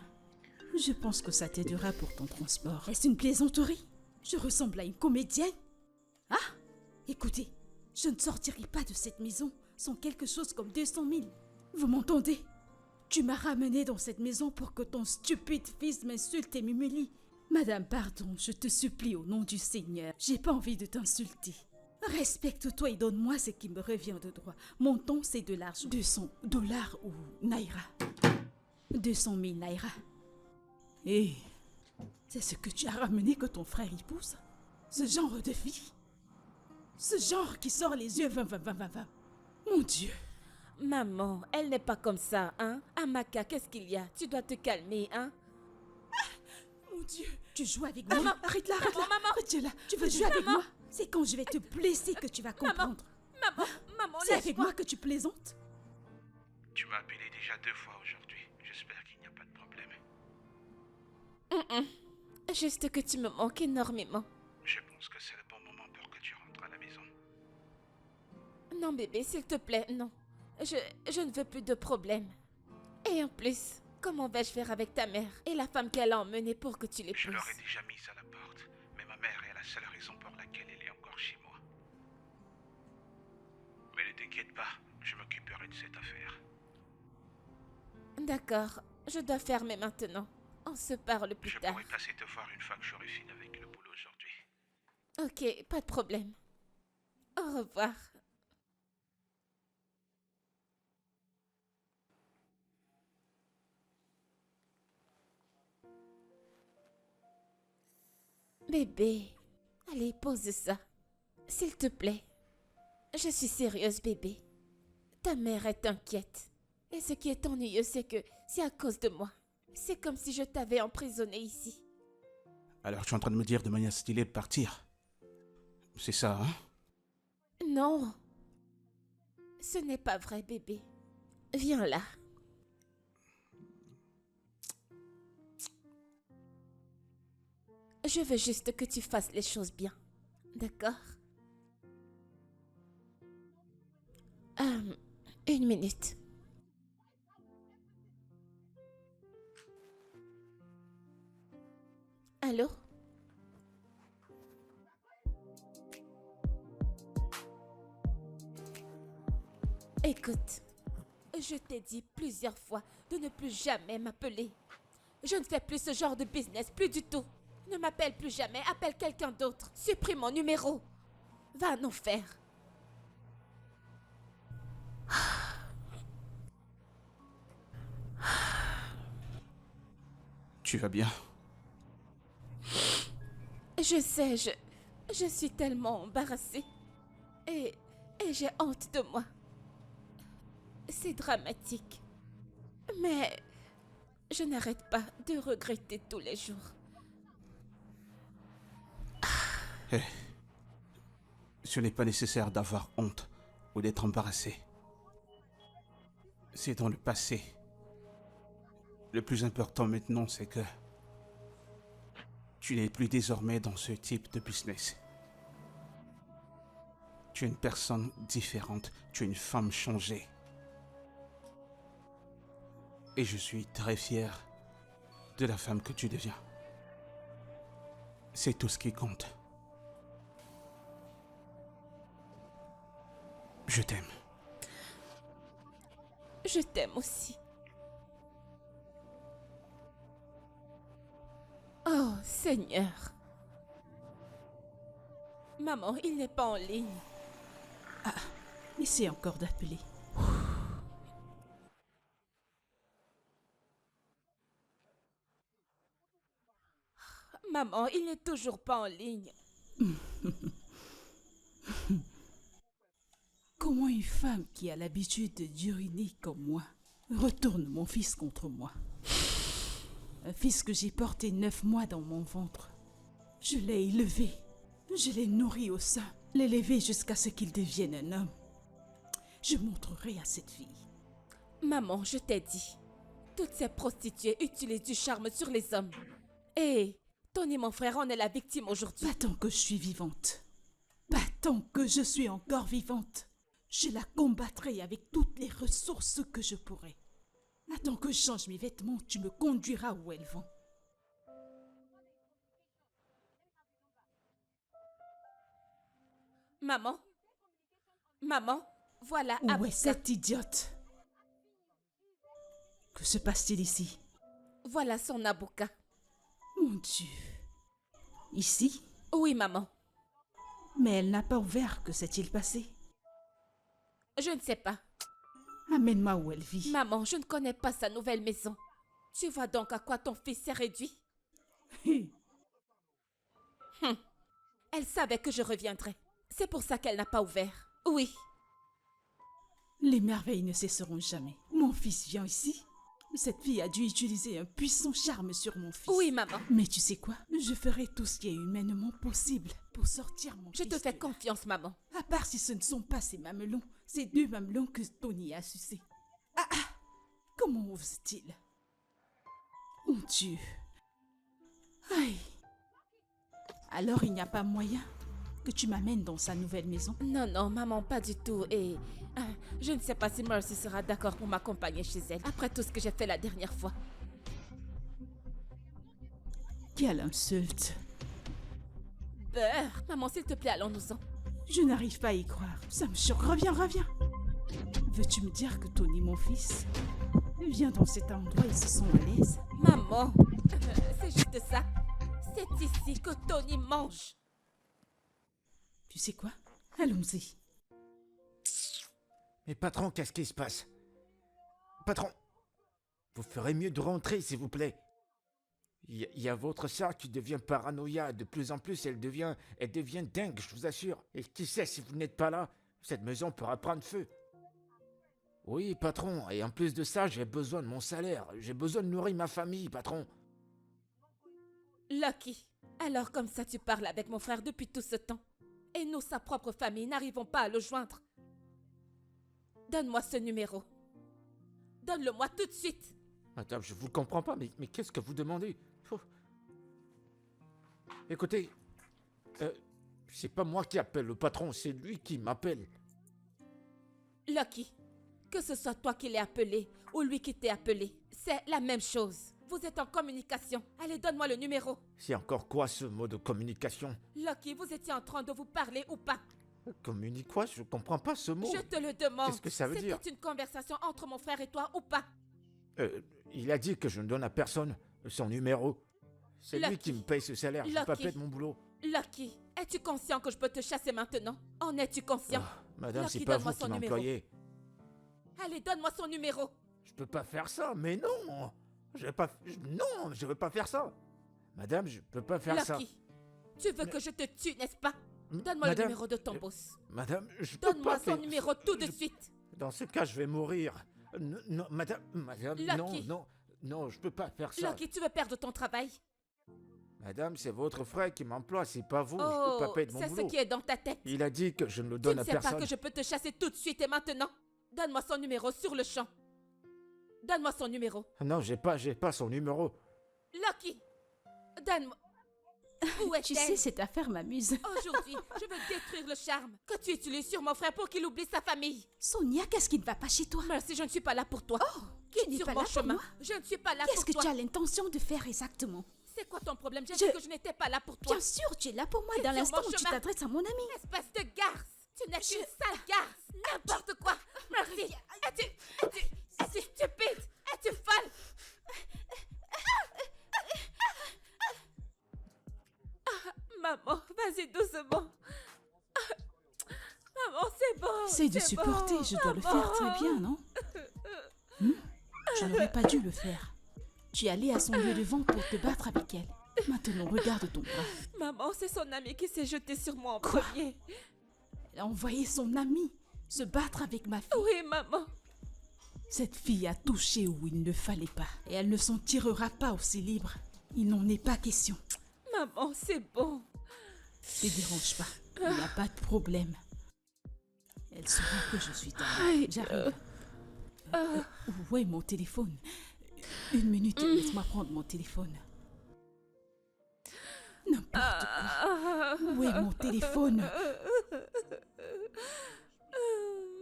D: Je pense que ça t'aidera pour ton transport.
E: Est-ce une plaisanterie? Je ressemble à une comédienne? Ah! Écoutez, je ne sortirai pas de cette maison sans quelque chose comme 200 000. Vous m'entendez? Tu m'as ramené dans cette maison pour que ton stupide fils m'insulte et m'humilie. Madame, pardon, je te supplie au nom du Seigneur. J'ai pas envie de t'insulter. Respecte-toi et donne-moi ce qui me revient de droit. Mon temps, c'est de l'argent.
D: $200 ou naira.
E: 200 000 naira.
D: Et c'est ce que tu as ramené que ton frère épouse? Ce genre de fille? Ce genre qui sort les yeux 20. Mon Dieu!
A: Maman, elle n'est pas comme ça, hein? Amaka, qu'est-ce qu'il y a? Tu dois te calmer, hein?
D: Mon Dieu!
E: Tu joues avec moi?
D: Maman, arrête-la, arrête-la!
A: Maman,
D: Retiens-la!
E: Tu veux jouer avec moi? C'est quand je vais te blesser que tu vas comprendre.
A: Maman,
E: C'est avec
A: laisse-moi.
E: moi que tu plaisantes?
B: Tu m'as appelé déjà 2 fois aujourd'hui. J'espère qu'il n'y a pas de problème.
A: Juste que tu me manques énormément.
B: Je pense que c'est le bon moment pour que tu rentres à la maison.
A: Non, bébé, s'il te plaît, non. Je ne veux plus de problèmes. Et en plus, comment vais-je faire avec ta mère et la femme qu'elle a emmenée pour que tu
B: Je
A: l'épouses?
B: l'aurais déjà mise à la porte, mais ma mère est la seule raison pour laquelle elle est encore chez moi. Mais ne t'inquiète pas, je m'occuperai de cette affaire.
A: D'accord, je dois fermer maintenant. On se parle plus tard.
B: passer te voir une fois que j'aurai fini avec le boulot aujourd'hui.
A: Ok, pas de problème. Au revoir. Bébé, allez, pose ça. S'il te plaît. Je suis sérieuse, bébé. Ta mère est inquiète. Et ce qui est ennuyeux, c'est que c'est à cause de moi. C'est comme si je t'avais emprisonné ici.
B: Alors tu es en train de me dire de manière stylée de partir? C'est ça, hein?
A: Non. Ce n'est pas vrai, bébé. Viens là. Je veux juste que tu fasses les choses bien. D'accord? 1 minute. Allô? Écoute, je t'ai dit plusieurs fois de ne plus jamais m'appeler. Je ne fais plus ce genre de business, plus du tout. Ne m'appelle plus jamais, appelle quelqu'un d'autre. Supprime mon numéro. Va en enfer.
B: Tu vas bien?
A: Je sais, je suis tellement embarrassée. Et j'ai honte de moi. C'est dramatique. Mais je n'arrête pas de regretter tous les jours.
B: Hé, ce n'est pas nécessaire d'avoir honte ou d'être embarrassé. C'est dans le passé. Le plus important maintenant, c'est que tu n'es plus désormais dans ce type de business. Tu es une personne différente, tu es une femme changée. Et je suis très fier de la femme que tu deviens. C'est tout ce qui compte. Je t'aime.
A: Je t'aime aussi. Oh, Seigneur. Maman, il n'est pas en ligne.
D: Essaie encore d'appeler.
A: Maman, il n'est toujours pas en ligne.
D: Comment une femme qui a l'habitude d'uriner comme moi retourne mon fils contre moi? Un fils que j'ai porté 9 mois dans mon ventre. Je l'ai élevé, je l'ai nourri au sein, l'élevé jusqu'à ce qu'il devienne un homme. Je montrerai à cette fille.
A: Maman, je t'ai dit. Toutes ces prostituées utilisent du charme sur les hommes. Et Tony, mon frère, en est la victime aujourd'hui.
D: Pas tant que je suis vivante. Pas tant que je suis encore vivante. Je la combattrai avec toutes les ressources que je pourrai. Attends que je change mes vêtements, tu me conduiras où elles vont.
A: Maman? Maman? Voilà.
D: Où est
A: Abouka.
D: cette idiote? Que se passe-t-il ici?
A: Voilà son Abouka.
D: Mon Dieu. Ici?
A: Oui, maman.
D: Mais elle n'a pas ouvert. Que s'est-il passé?
A: Je ne sais pas.
D: Amène-moi où elle vit.
A: Maman, je ne connais pas sa nouvelle maison. Tu vois donc à quoi ton fils s'est réduit? Elle savait que je reviendrais. C'est pour ça qu'elle n'a pas ouvert. Oui.
D: Les merveilles ne cesseront jamais. Mon fils vient ici. Cette fille a dû utiliser un puissant charme sur mon fils.
A: Oui, maman.
D: Mais tu sais quoi? Je ferai tout ce qui est humainement possible pour sortir mon
A: Je
D: fils.
A: te fais
D: de là.
A: confiance, maman.
D: À part si ce ne sont pas ces mamelons, ces 2 mamelons que Tony a sucés. Comment ose-t-il? Mon Dieu. Aïe. Alors il n'y a pas moyen que tu m'amènes dans sa nouvelle maison?
A: Non, non, maman, pas du tout. Et je ne sais pas si Mercy sera d'accord pour m'accompagner chez elle, après tout ce que j'ai fait la dernière fois.
D: Quelle insulte.
A: Beurre. Maman, s'il te plaît, allons-nous-en.
D: Je n'arrive pas à y croire. Ça me choque. Reviens, reviens. Veux-tu me dire que Tony, mon fils, vient dans cet endroit et se sent à l'aise?
A: Maman. C'est juste ça. C'est ici que Tony mange.
D: Tu sais quoi? Allons-y.
C: Mais patron, qu'est-ce qui se passe? Patron, vous ferez mieux de rentrer, s'il vous plaît. Il y a votre sœur qui devient paranoïa. De plus en plus, elle devient dingue, je vous assure. Et qui sait, si vous n'êtes pas là, cette maison pourra prendre feu. Oui, patron, et en plus de ça, j'ai besoin de mon salaire. J'ai besoin de nourrir ma famille, patron.
A: Lucky, alors comme ça tu parles avec mon frère depuis tout ce temps. Et nous, sa propre famille, n'arrivons pas à le joindre. Donne-moi ce numéro. Donne-le-moi tout de suite.
C: Madame, je vous comprends pas, mais qu'est-ce que vous demandez? Écoutez, c'est pas moi qui appelle le patron, c'est lui qui m'appelle.
A: Lucky, que ce soit toi qui l'ai appelé ou lui qui t'ai appelé, c'est la même chose. Vous êtes en communication. Allez, donne-moi le numéro.
C: C'est encore quoi ce mot de communication?
A: Lucky, vous étiez en train de vous parler ou pas?
C: Communique quoi? Je comprends pas ce mot.
A: Je te le demande.
C: Qu'est-ce que ça veut dire?
A: C'était une conversation entre mon frère et toi ou pas?
C: Il a dit que je ne donne à personne son numéro. C'est lui
A: Lucky.
C: qui me paye ce salaire, je ne
A: Lucky.
C: pas perdre mon boulot.
A: Lucky, es-tu conscient que je peux te chasser maintenant? En es-tu conscient?
C: Madame,
A: Lucky,
C: c'est pas
A: donne-moi
C: vous qui
A: son numéro.
C: m'employez.
A: Allez, donne-moi son numéro.
C: Je peux pas faire ça, mais non. Je veux pas faire ça. Madame, je peux pas faire ça.
A: Lucky, tu veux que je te tue, n'est-ce pas? Donne-moi le
C: Madame,
A: numéro de ton boss.
C: Madame, je peux
A: Donne-moi
C: pas
A: son
C: faire...
A: numéro tout de suite.
C: Dans ce cas, je vais mourir. Non, madame,
A: Lucky.
C: non, je peux pas faire ça.
A: Lucky, tu veux perdre ton travail?
C: Madame, c'est votre frère qui m'emploie, c'est pas vous. Je
A: Oh,
C: peux pas perdre mon
A: c'est ce
C: boulot.
A: qui est dans ta tête.
C: Il a dit que je ne le
A: Tu
C: donne
A: ne
C: à
A: sais
C: personne.
A: pas que je peux te chasser tout de suite et maintenant? Donne-moi son numéro sur le champ. Donne-moi son numéro.
C: Non, j'ai pas son numéro.
A: Lucky, donne-moi. Où
E: Tu
A: est-elle?
E: sais, cette affaire m'amuse.
A: Aujourd'hui, je veux détruire le charme que tu utilises sur mon frère pour qu'il oublie sa famille.
E: Sonia, qu'est-ce qui ne va pas chez toi?
A: Merci, je ne suis pas là pour toi.
E: Tu n'es
A: Sur
E: pas
A: mon
E: là pour
A: chemin.
E: moi?
A: Je ne suis pas là
E: Qu'est-ce
A: pour
E: que
A: toi.
E: tu as l'intention de faire exactement?
A: C'est quoi ton problème? J'ai
E: Je-
A: dit que je n'étais pas là pour toi.
E: Bien sûr, tu es là pour moi
A: Quitte
E: dans
A: sur
E: l'instant
A: mon
E: où tu
A: chemin.
E: t'adresses à mon ami.
A: Espèce de garce. Tu n'es qu'une sale garce. N'importe quoi. Merci. Es-tu stupide? Es-tu folle? Ah, maman, vas-y doucement. Ah, maman, c'est bon.
D: C'est de supporter,
A: bon.
D: je dois le faire très bien, non? Je n'aurais pas dû le faire. Tu es allé à son lieu de vente pour te battre avec elle. Maintenant, regarde ton bras.
A: Maman, c'est son ami qui s'est jeté sur moi en
D: Quoi?
A: premier.
D: Elle a envoyé son ami se battre avec ma fille.
A: Oui, maman.
D: Cette fille a touché où il ne fallait pas. Et elle ne s'en tirera pas aussi libre. Il n'en est pas question.
A: Maman, c'est bon.
D: Ne te dérange pas. Il n'y a pas de problème. Elle saura que je suis ta mère.
A: Aïe.
D: J'arrive. Où est mon téléphone? Une minute, laisse-moi prendre mon téléphone. N'importe quoi. Où est mon téléphone?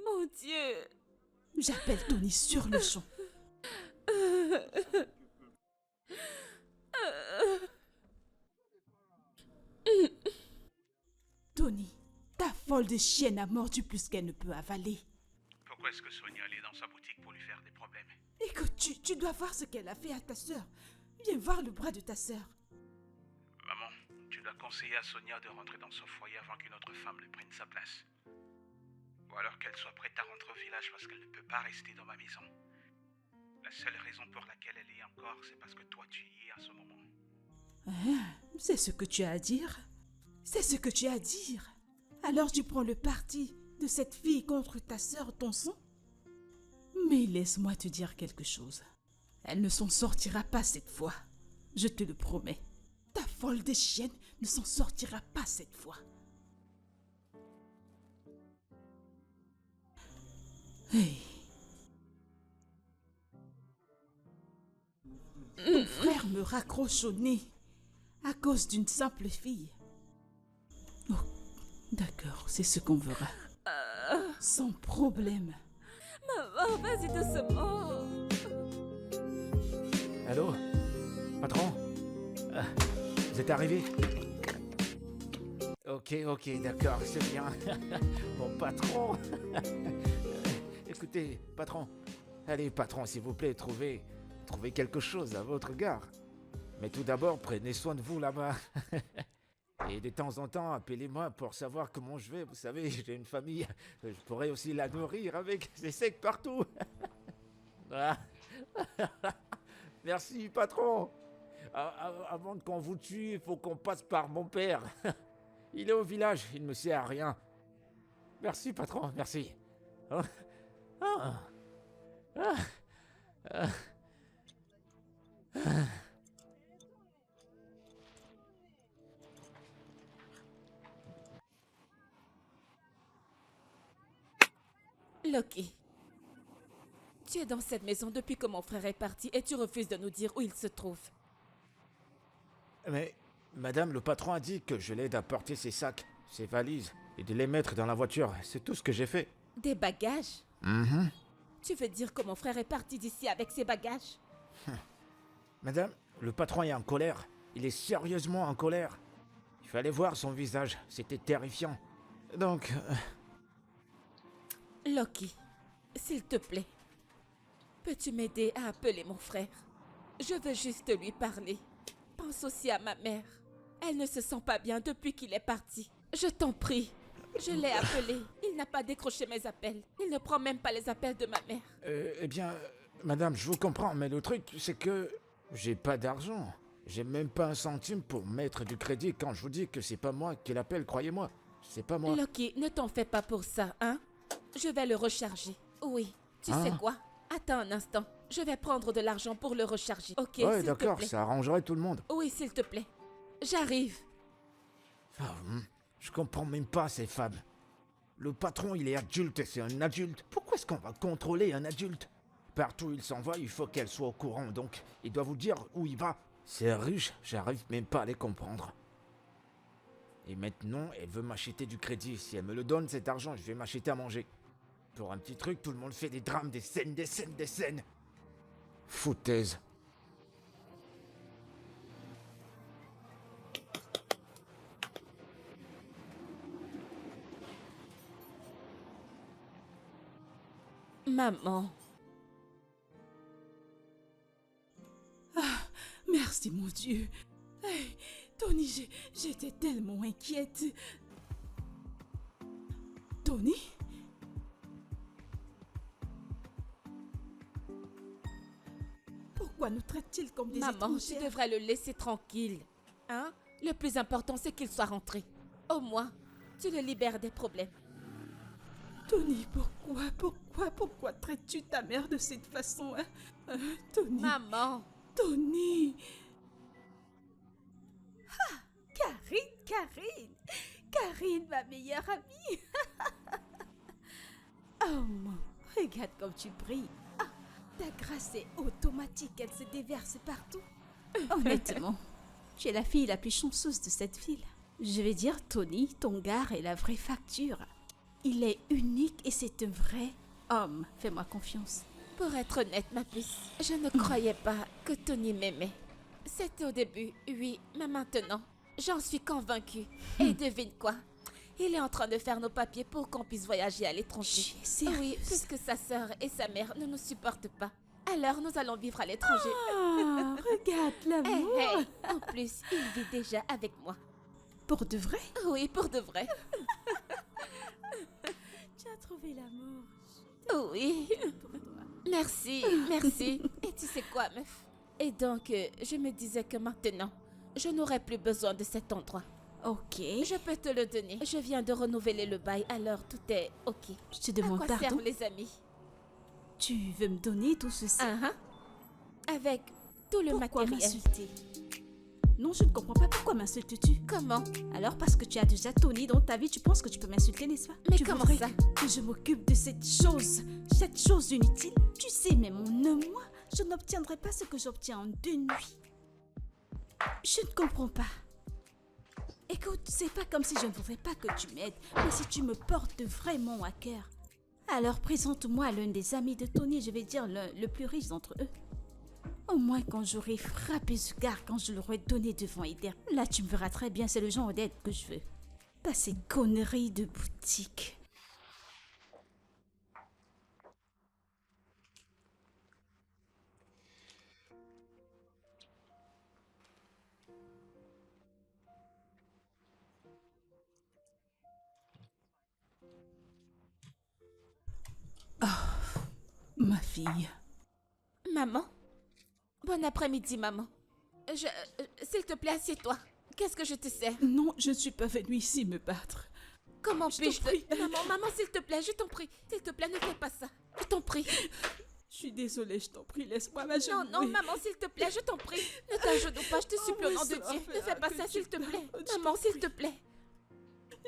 A: Mon Dieu.
D: J'appelle Tony sur le champ. Tony, ta folle de chienne a mordu plus qu'elle ne peut avaler.
B: Pourquoi est-ce que Sonia allait dans sa boutique pour lui faire des problèmes?
D: Écoute, tu dois voir ce qu'elle a fait à ta sœur. Viens voir le bras de ta sœur.
B: Maman, tu dois conseiller à Sonia de rentrer dans son foyer avant qu'une autre femme ne prenne sa place. Ou alors qu'elle soit prête à rentrer au village parce qu'elle ne peut pas rester dans ma maison. La seule raison pour laquelle elle y est encore, c'est parce que toi tu y es à ce moment.
D: C'est ce que tu as à dire? C'est ce que tu as à dire? Alors tu prends le parti de cette fille contre ta sœur, ton sang? Mais laisse-moi te dire quelque chose. Elle ne s'en sortira pas cette fois. Je te le promets. Ta folle des chiennes ne s'en sortira pas cette fois. Hey. Ton frère me raccroche au nez à cause d'une simple fille. Oh, d'accord, c'est ce qu'on verra. Sans problème.
A: Maman, vas-y doucement.
C: Allô? Patron? Vous êtes arrivé? Ok, d'accord, c'est bien. Bon, patron. Écoutez, patron. Allez, patron, s'il vous plaît, trouvez quelque chose à votre gare. Mais tout d'abord, prenez soin de vous là-bas. Et de temps en temps, appelez-moi pour savoir comment je vais. Vous savez, j'ai une famille. Je pourrais aussi la nourrir avec des secs partout. Ah. Merci, patron. Avant qu'on vous tue, il faut qu'on passe par mon père. Il est au village, il ne me sert à rien. Merci, patron, merci. Oh. Ah. Ah. Ah. Ah.
A: Loki, tu es dans cette maison depuis que mon frère est parti et tu refuses de nous dire où il se trouve.
C: Mais, madame, le patron a dit que je l'aide à porter ses sacs, ses valises, et de les mettre dans la voiture. C'est tout ce que j'ai fait.
A: Des bagages?
C: Mhm.
A: Tu veux dire que mon frère est parti d'ici avec ses bagages?
C: Madame, le patron est en colère. Il est sérieusement en colère. Il fallait voir son visage, c'était terrifiant. Donc...
A: Loki, s'il te plaît, peux-tu m'aider à appeler mon frère? Je veux juste lui parler. Pense aussi à ma mère. Elle ne se sent pas bien depuis qu'il est parti. Je t'en prie. Je l'ai appelé. Il n'a pas décroché mes appels. Il ne prend même pas les appels de ma mère.
C: eh bien, madame, je vous comprends, mais le truc, c'est que j'ai pas d'argent. J'ai même pas un centime pour mettre du crédit quand je vous dis que c'est pas moi qui l'appelle, croyez-moi. C'est pas moi.
A: Loki, ne t'en fais pas pour ça, hein? Je vais le recharger. Oui, tu
C: Hein?
A: sais quoi? Attends un instant. Je vais prendre de l'argent pour le recharger. Ok,
C: Ouais,
A: s'il te
C: d'accord,
A: plaît.
C: ça arrangerait tout le monde.
A: Oui, s'il te plaît. J'arrive.
C: Je comprends même pas ces femmes. Le patron, il est adulte, c'est un adulte. Pourquoi est-ce qu'on va contrôler un adulte? Partout où il s'en va, il faut qu'elle soit au courant, donc il doit vous dire où il va. C'est riche, j'arrive même pas à les comprendre. Et maintenant, elle veut m'acheter du crédit. Si elle me le donne, cet argent, je vais m'acheter à manger. Pour un petit truc, tout le monde fait des drames, des scènes, des scènes, des scènes. Foutaise.
A: Maman.
D: Merci, mon Dieu. Hey, Tony, j'étais tellement inquiète. Tony? Pourquoi nous traite-t-il comme des
A: Maman, tu
D: étrangères?
A: devrais le laisser tranquille. Hein? Le plus important, c'est qu'il soit rentré. Au moins, tu le libères des problèmes.
D: Tony, pourquoi traites-tu ta mère de cette façon, hein? Tony,
A: Maman.
D: Tony.
E: Karine, ma meilleure amie. Oh mon, regarde comme tu brilles. Ah, ta grâce est automatique, elle se déverse partout. Honnêtement, tu es la fille la plus chanceuse de cette ville. Je vais dire, Tony, ton gars est la vraie facture. Il est unique et c'est un vrai homme. Fais-moi confiance.
A: Pour être honnête, ma puce, je ne croyais pas que Tony m'aimait. C'était au début, oui, mais maintenant, j'en suis convaincue. Et devine quoi? Il est en train de faire nos papiers pour qu'on puisse voyager à l'étranger.
E: Tu es sérieuse?
A: Oui, puisque sa sœur et sa mère ne nous supportent pas. Alors nous allons vivre à l'étranger.
E: Ah, regarde
A: Hey,
E: l'amour.
A: hey. En plus, il vit déjà avec moi.
E: Pour de vrai?
A: Oui, pour de vrai.
E: Tu as trouvé l'amour.
A: Oui.
E: Pour toi.
A: Merci, merci. Et tu sais quoi, meuf? Et donc, je me disais que maintenant, je n'aurais plus besoin de cet endroit.
E: Ok.
A: Je peux te le donner. Je viens de renouveler le bail, alors tout est ok.
E: Je te
A: À
E: demande
A: quoi
E: pardon.
A: servent les amis?
E: Tu veux me donner tout ceci?
A: Ah, ah. Avec tout le
E: Pourquoi
A: matériel.
E: m'insulter? Non, je ne comprends pas. Pourquoi m'insultes-tu?
A: Comment?
E: Alors parce que tu as déjà Tony dans ta vie, tu penses que tu peux m'insulter, n'est-ce pas?
A: Mais
E: tu
A: comment
E: voudrais
A: ça?
E: que je m'occupe de cette chose inutile? Tu sais, même en un mois, je n'obtiendrai pas ce que j'obtiens en 2 nuits. Je ne comprends pas. Écoute, c'est pas comme si je ne voudrais pas que tu m'aides, mais si tu me portes vraiment à cœur, alors présente-moi l'un des amis de Tony, je vais dire le plus riche d'entre eux. Au moins quand j'aurai frappé ce gars, quand je l'aurai donné devant Eder, là tu me verras très bien, c'est le genre d'aide que je veux. Pas ces conneries de boutique.
D: Ma fille.
A: Maman? Bon après-midi, maman. S'il te plaît, assieds-toi. Qu'est-ce que je te sers?
D: Non, je ne suis pas venue ici me battre.
A: Comment
D: Je
A: puis-je
D: t'en prie.
A: te... Maman, s'il te plaît, je t'en prie. S'il te plaît, ne fais pas ça. Je t'en prie.
D: Je suis désolée, je t'en prie, laisse-moi m'agenouiller.
A: Non, maman, s'il te plaît, je t'en prie. Ne t'agenouille pas, je te supplie au
D: mais
A: nom de
D: ça
A: Dieu. Ne fais
D: fera
A: pas
D: que
A: ça,
D: tu
A: s'il te plaît.
D: pardonnes, je
A: Maman,
D: t'en
A: s'il
D: prie.
A: te plaît.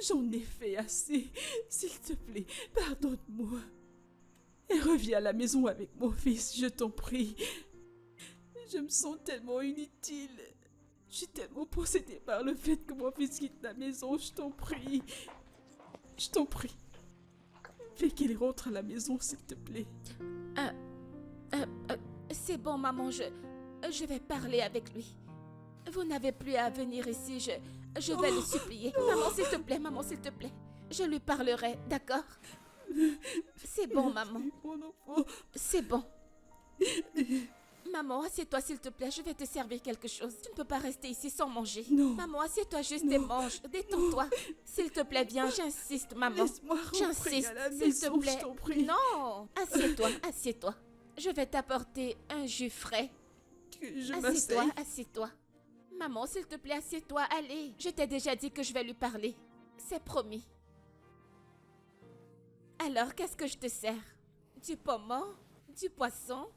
D: J'en ai fait assez. S'il te plaît, pardonne-moi. Et reviens à la maison avec mon fils, je t'en prie. Je me sens tellement inutile. Je suis tellement possédée par le fait que mon fils quitte la maison, je t'en prie. Je t'en prie. Fais qu'il rentre à la maison, s'il te plaît.
A: C'est bon, maman, je vais parler avec lui. Vous n'avez plus à venir ici, je vais le supplier. Maman, s'il te plaît. Je lui parlerai, d'accord? C'est bon, maman.
D: Mon enfant.
A: C'est bon. Maman, assieds-toi, s'il te plaît. Je vais te servir quelque chose. Tu ne peux pas rester ici sans manger.
D: Non.
A: Maman, assieds-toi juste et mange. Détends-toi. S'il te plaît, viens, j'insiste, maman.
D: Laisse-moi rentrer
A: J'insiste,
D: à la
A: s'il te
D: maison,
A: plaît.
D: je t'en prie.
A: Non, assieds-toi. Je vais t'apporter un jus frais.
D: Que je
A: Assieds-toi,
D: m'asseye.
A: assieds-toi. Maman, s'il te plaît, assieds-toi, allez. Je t'ai déjà dit que je vais lui parler. C'est promis. Alors, qu'est-ce que je te sers? Du pommon? Du poisson?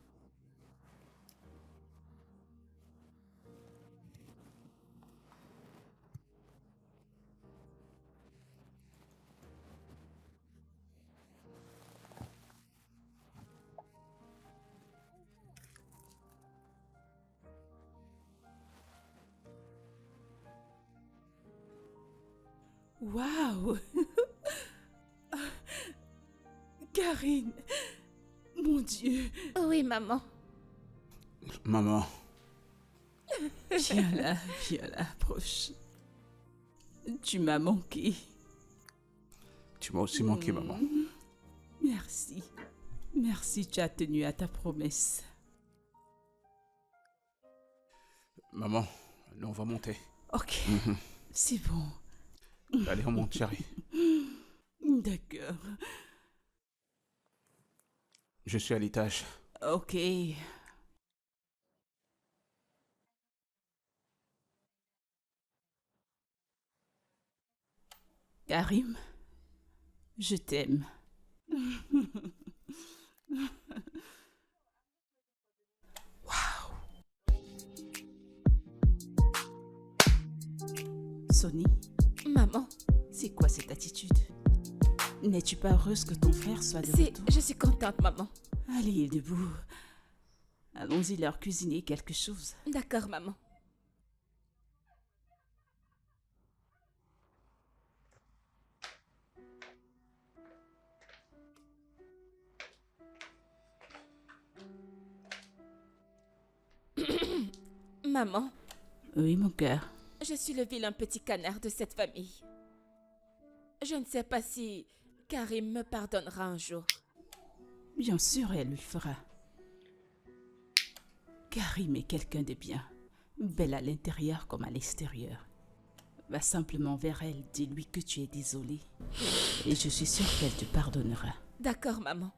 D: Waouh. Karine. Mon Dieu.
A: Oui, maman.
B: Maman,
D: Viens là, approche. Tu m'as manqué.
B: tu m'as aussi manqué, maman.
D: Merci. Merci, tu as tenu à ta promesse.
B: Maman, nous on va monter.
D: Ok, c'est bon.
B: Allez, on monte, chérie.
D: D'accord.
B: Je suis à l'étage.
D: Ok. Karim, je t'aime. Sonny,
A: Maman,
D: c'est quoi cette attitude? N'es-tu pas heureuse que ton frère soit de retour?
A: je suis contente, maman.
D: Allez, debout. Allons-y leur cuisiner quelque chose.
A: D'accord, maman. Maman,
D: Oui, mon cœur.
A: je suis le vilain petit canard de cette famille. Je ne sais pas si Karim me pardonnera un jour.
D: Bien sûr, elle le fera. Karim est quelqu'un de bien, belle à l'intérieur comme à l'extérieur. Va simplement vers elle, dis-lui que tu es désolée. Et je suis sûre qu'elle te pardonnera.
A: D'accord, maman.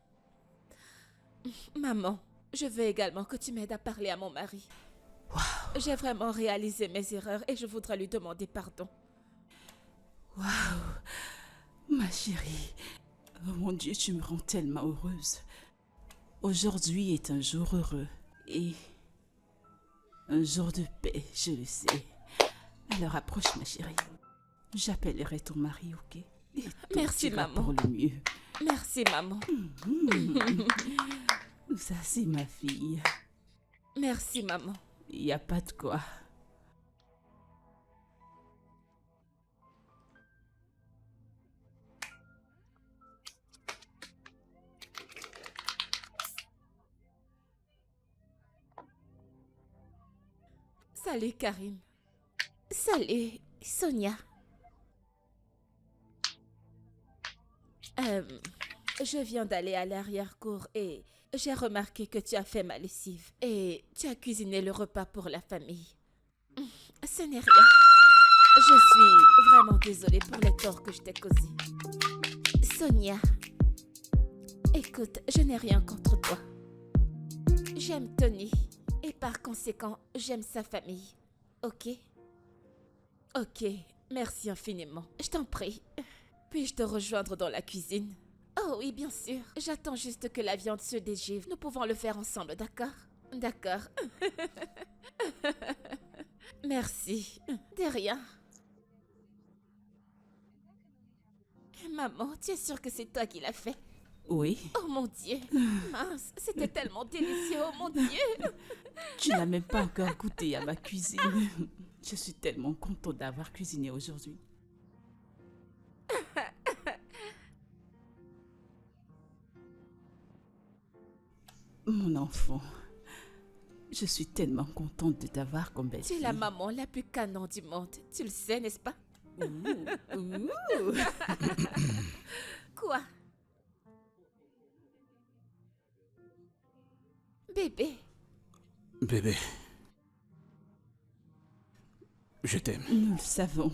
A: Maman, je veux également que tu m'aides à parler à mon mari. J'ai vraiment réalisé mes erreurs et je voudrais lui demander pardon.
D: Ma chérie, oh mon Dieu, tu me rends tellement heureuse. Aujourd'hui est un jour heureux et un jour de paix, je le sais. Alors approche, ma chérie. J'appellerai ton mari, ok? Et tout
A: Merci,
D: ira
A: maman.
D: pour le mieux.
A: Merci, maman.
D: Ça, c'est ma fille.
A: Merci, maman.
D: Il n'y a pas de quoi.
A: Salut, Karim. Salut, Sonia. Je viens d'aller à l'arrière-cour et j'ai remarqué que tu as fait ma lessive et tu as cuisiné le repas pour la famille. Ce n'est rien. Je suis vraiment désolée pour les torts que je t'ai causés. Sonia, Écoute, je n'ai rien contre toi. J'aime Tony et par conséquent, j'aime sa famille. Ok? Ok, merci infiniment. Je t'en prie. Puis-je te rejoindre dans la cuisine? Oh oui, bien sûr. J'attends juste que la viande se dégivre. Nous pouvons le faire ensemble, d'accord? D'accord. Merci. De rien. Maman, tu es sûre que c'est toi qui l'as fait?
D: Oui,
A: Oh mon Dieu. Mince, c'était tellement délicieux, oh mon Dieu.
D: tu n'as même pas encore goûté à ma cuisine. Je suis tellement contente d'avoir cuisiné aujourd'hui. Mon enfant, je suis tellement contente de t'avoir comme
A: Tu es
D: belle-fille.
A: la maman la plus canon du monde. Tu le sais, n'est-ce pas?
D: Ouh.
A: Quoi? Bébé,
B: Bébé. Je t'aime.
D: Nous le savons,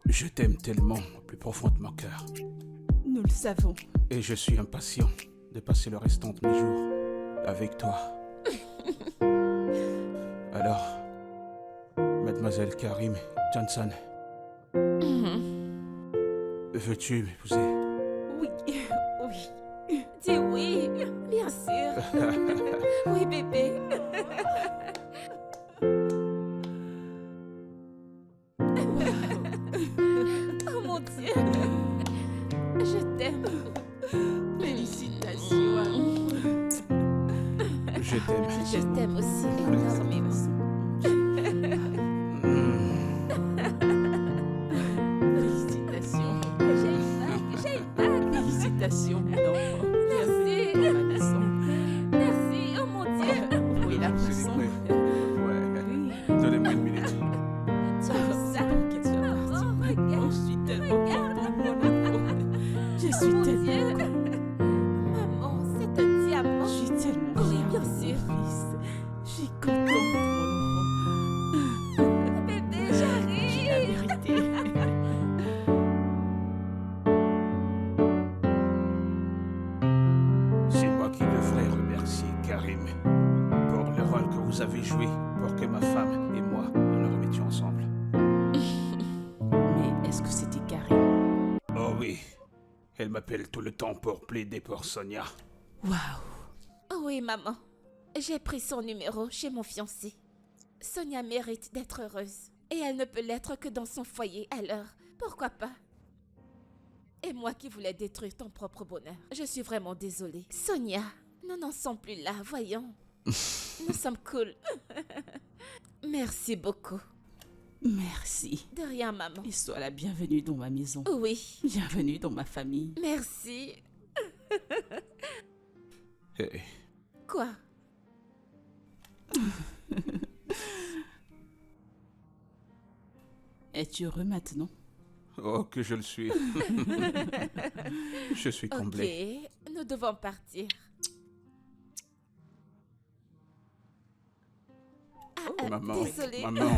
B: Je t'aime tellement au plus profond de mon cœur.
D: nous le savons.
B: Et je suis impatient de passer le restant de mes jours avec toi. Alors, mademoiselle Karim Johnson, veux-tu m'épouser?
D: Oui, oui.
A: dis oui, bien sûr. Oui, bébé. Oh mon Dieu. Je t'aime.
D: Félicitations.
B: Je t'aime.
A: Je t'aime aussi énormément.
D: Félicitations.
A: J'ai une bague.
D: Félicitations, mon enfant.
A: Merci.
D: Bienvenue dans la maison.
A: Merci, oh mon Dieu.
D: Où est la
B: C'est
D: boisson?
B: livré. Ouais.
D: Oui.
B: Donnez-moi une minute.
A: Tu as vu ça?
D: Qu'elle soit partie.
A: Maman,
D: Oh,
A: regarde.
D: je suis tellement contente, mon enfant. Je
A: Oh
D: suis
A: mon
D: tellement
A: Dieu. Maman, c'est un diamant.
D: Je suis tellement
A: Oui,
D: fière
A: bien
D: de mon
A: sûr.
D: fils. Je suis contente, mon enfant.
A: Bébé,
D: Tu l'as
A: j'arrive.
D: mérité.
B: C'est moi qui devrais remercier Karim pour le rôle que vous avez joué pour que ma femme et moi nous nous remettions ensemble.
D: Mais est-ce que c'était Karim?
B: Oh oui, elle m'appelle tout le temps pour plaider pour Sonia.
D: Waouh.
A: Oh oui, maman. J'ai pris son numéro chez mon fiancé. Sonia mérite d'être heureuse. Et elle ne peut l'être que dans son foyer, alors pourquoi pas? Et moi qui voulais détruire ton propre bonheur. Je suis vraiment désolée. Sonia, nous n'en sommes plus là, voyons. Nous sommes cool. Merci beaucoup.
D: Merci.
A: De rien, maman.
D: Et sois la bienvenue dans ma maison.
A: Oui,
D: Bienvenue dans ma famille.
A: merci.
B: Eh,
A: Quoi?
D: Es-tu heureux maintenant?
B: oh, que je le suis. Je suis comblé.
A: Ok, nous devons partir.
B: Maman,
A: Désolée.
B: maman.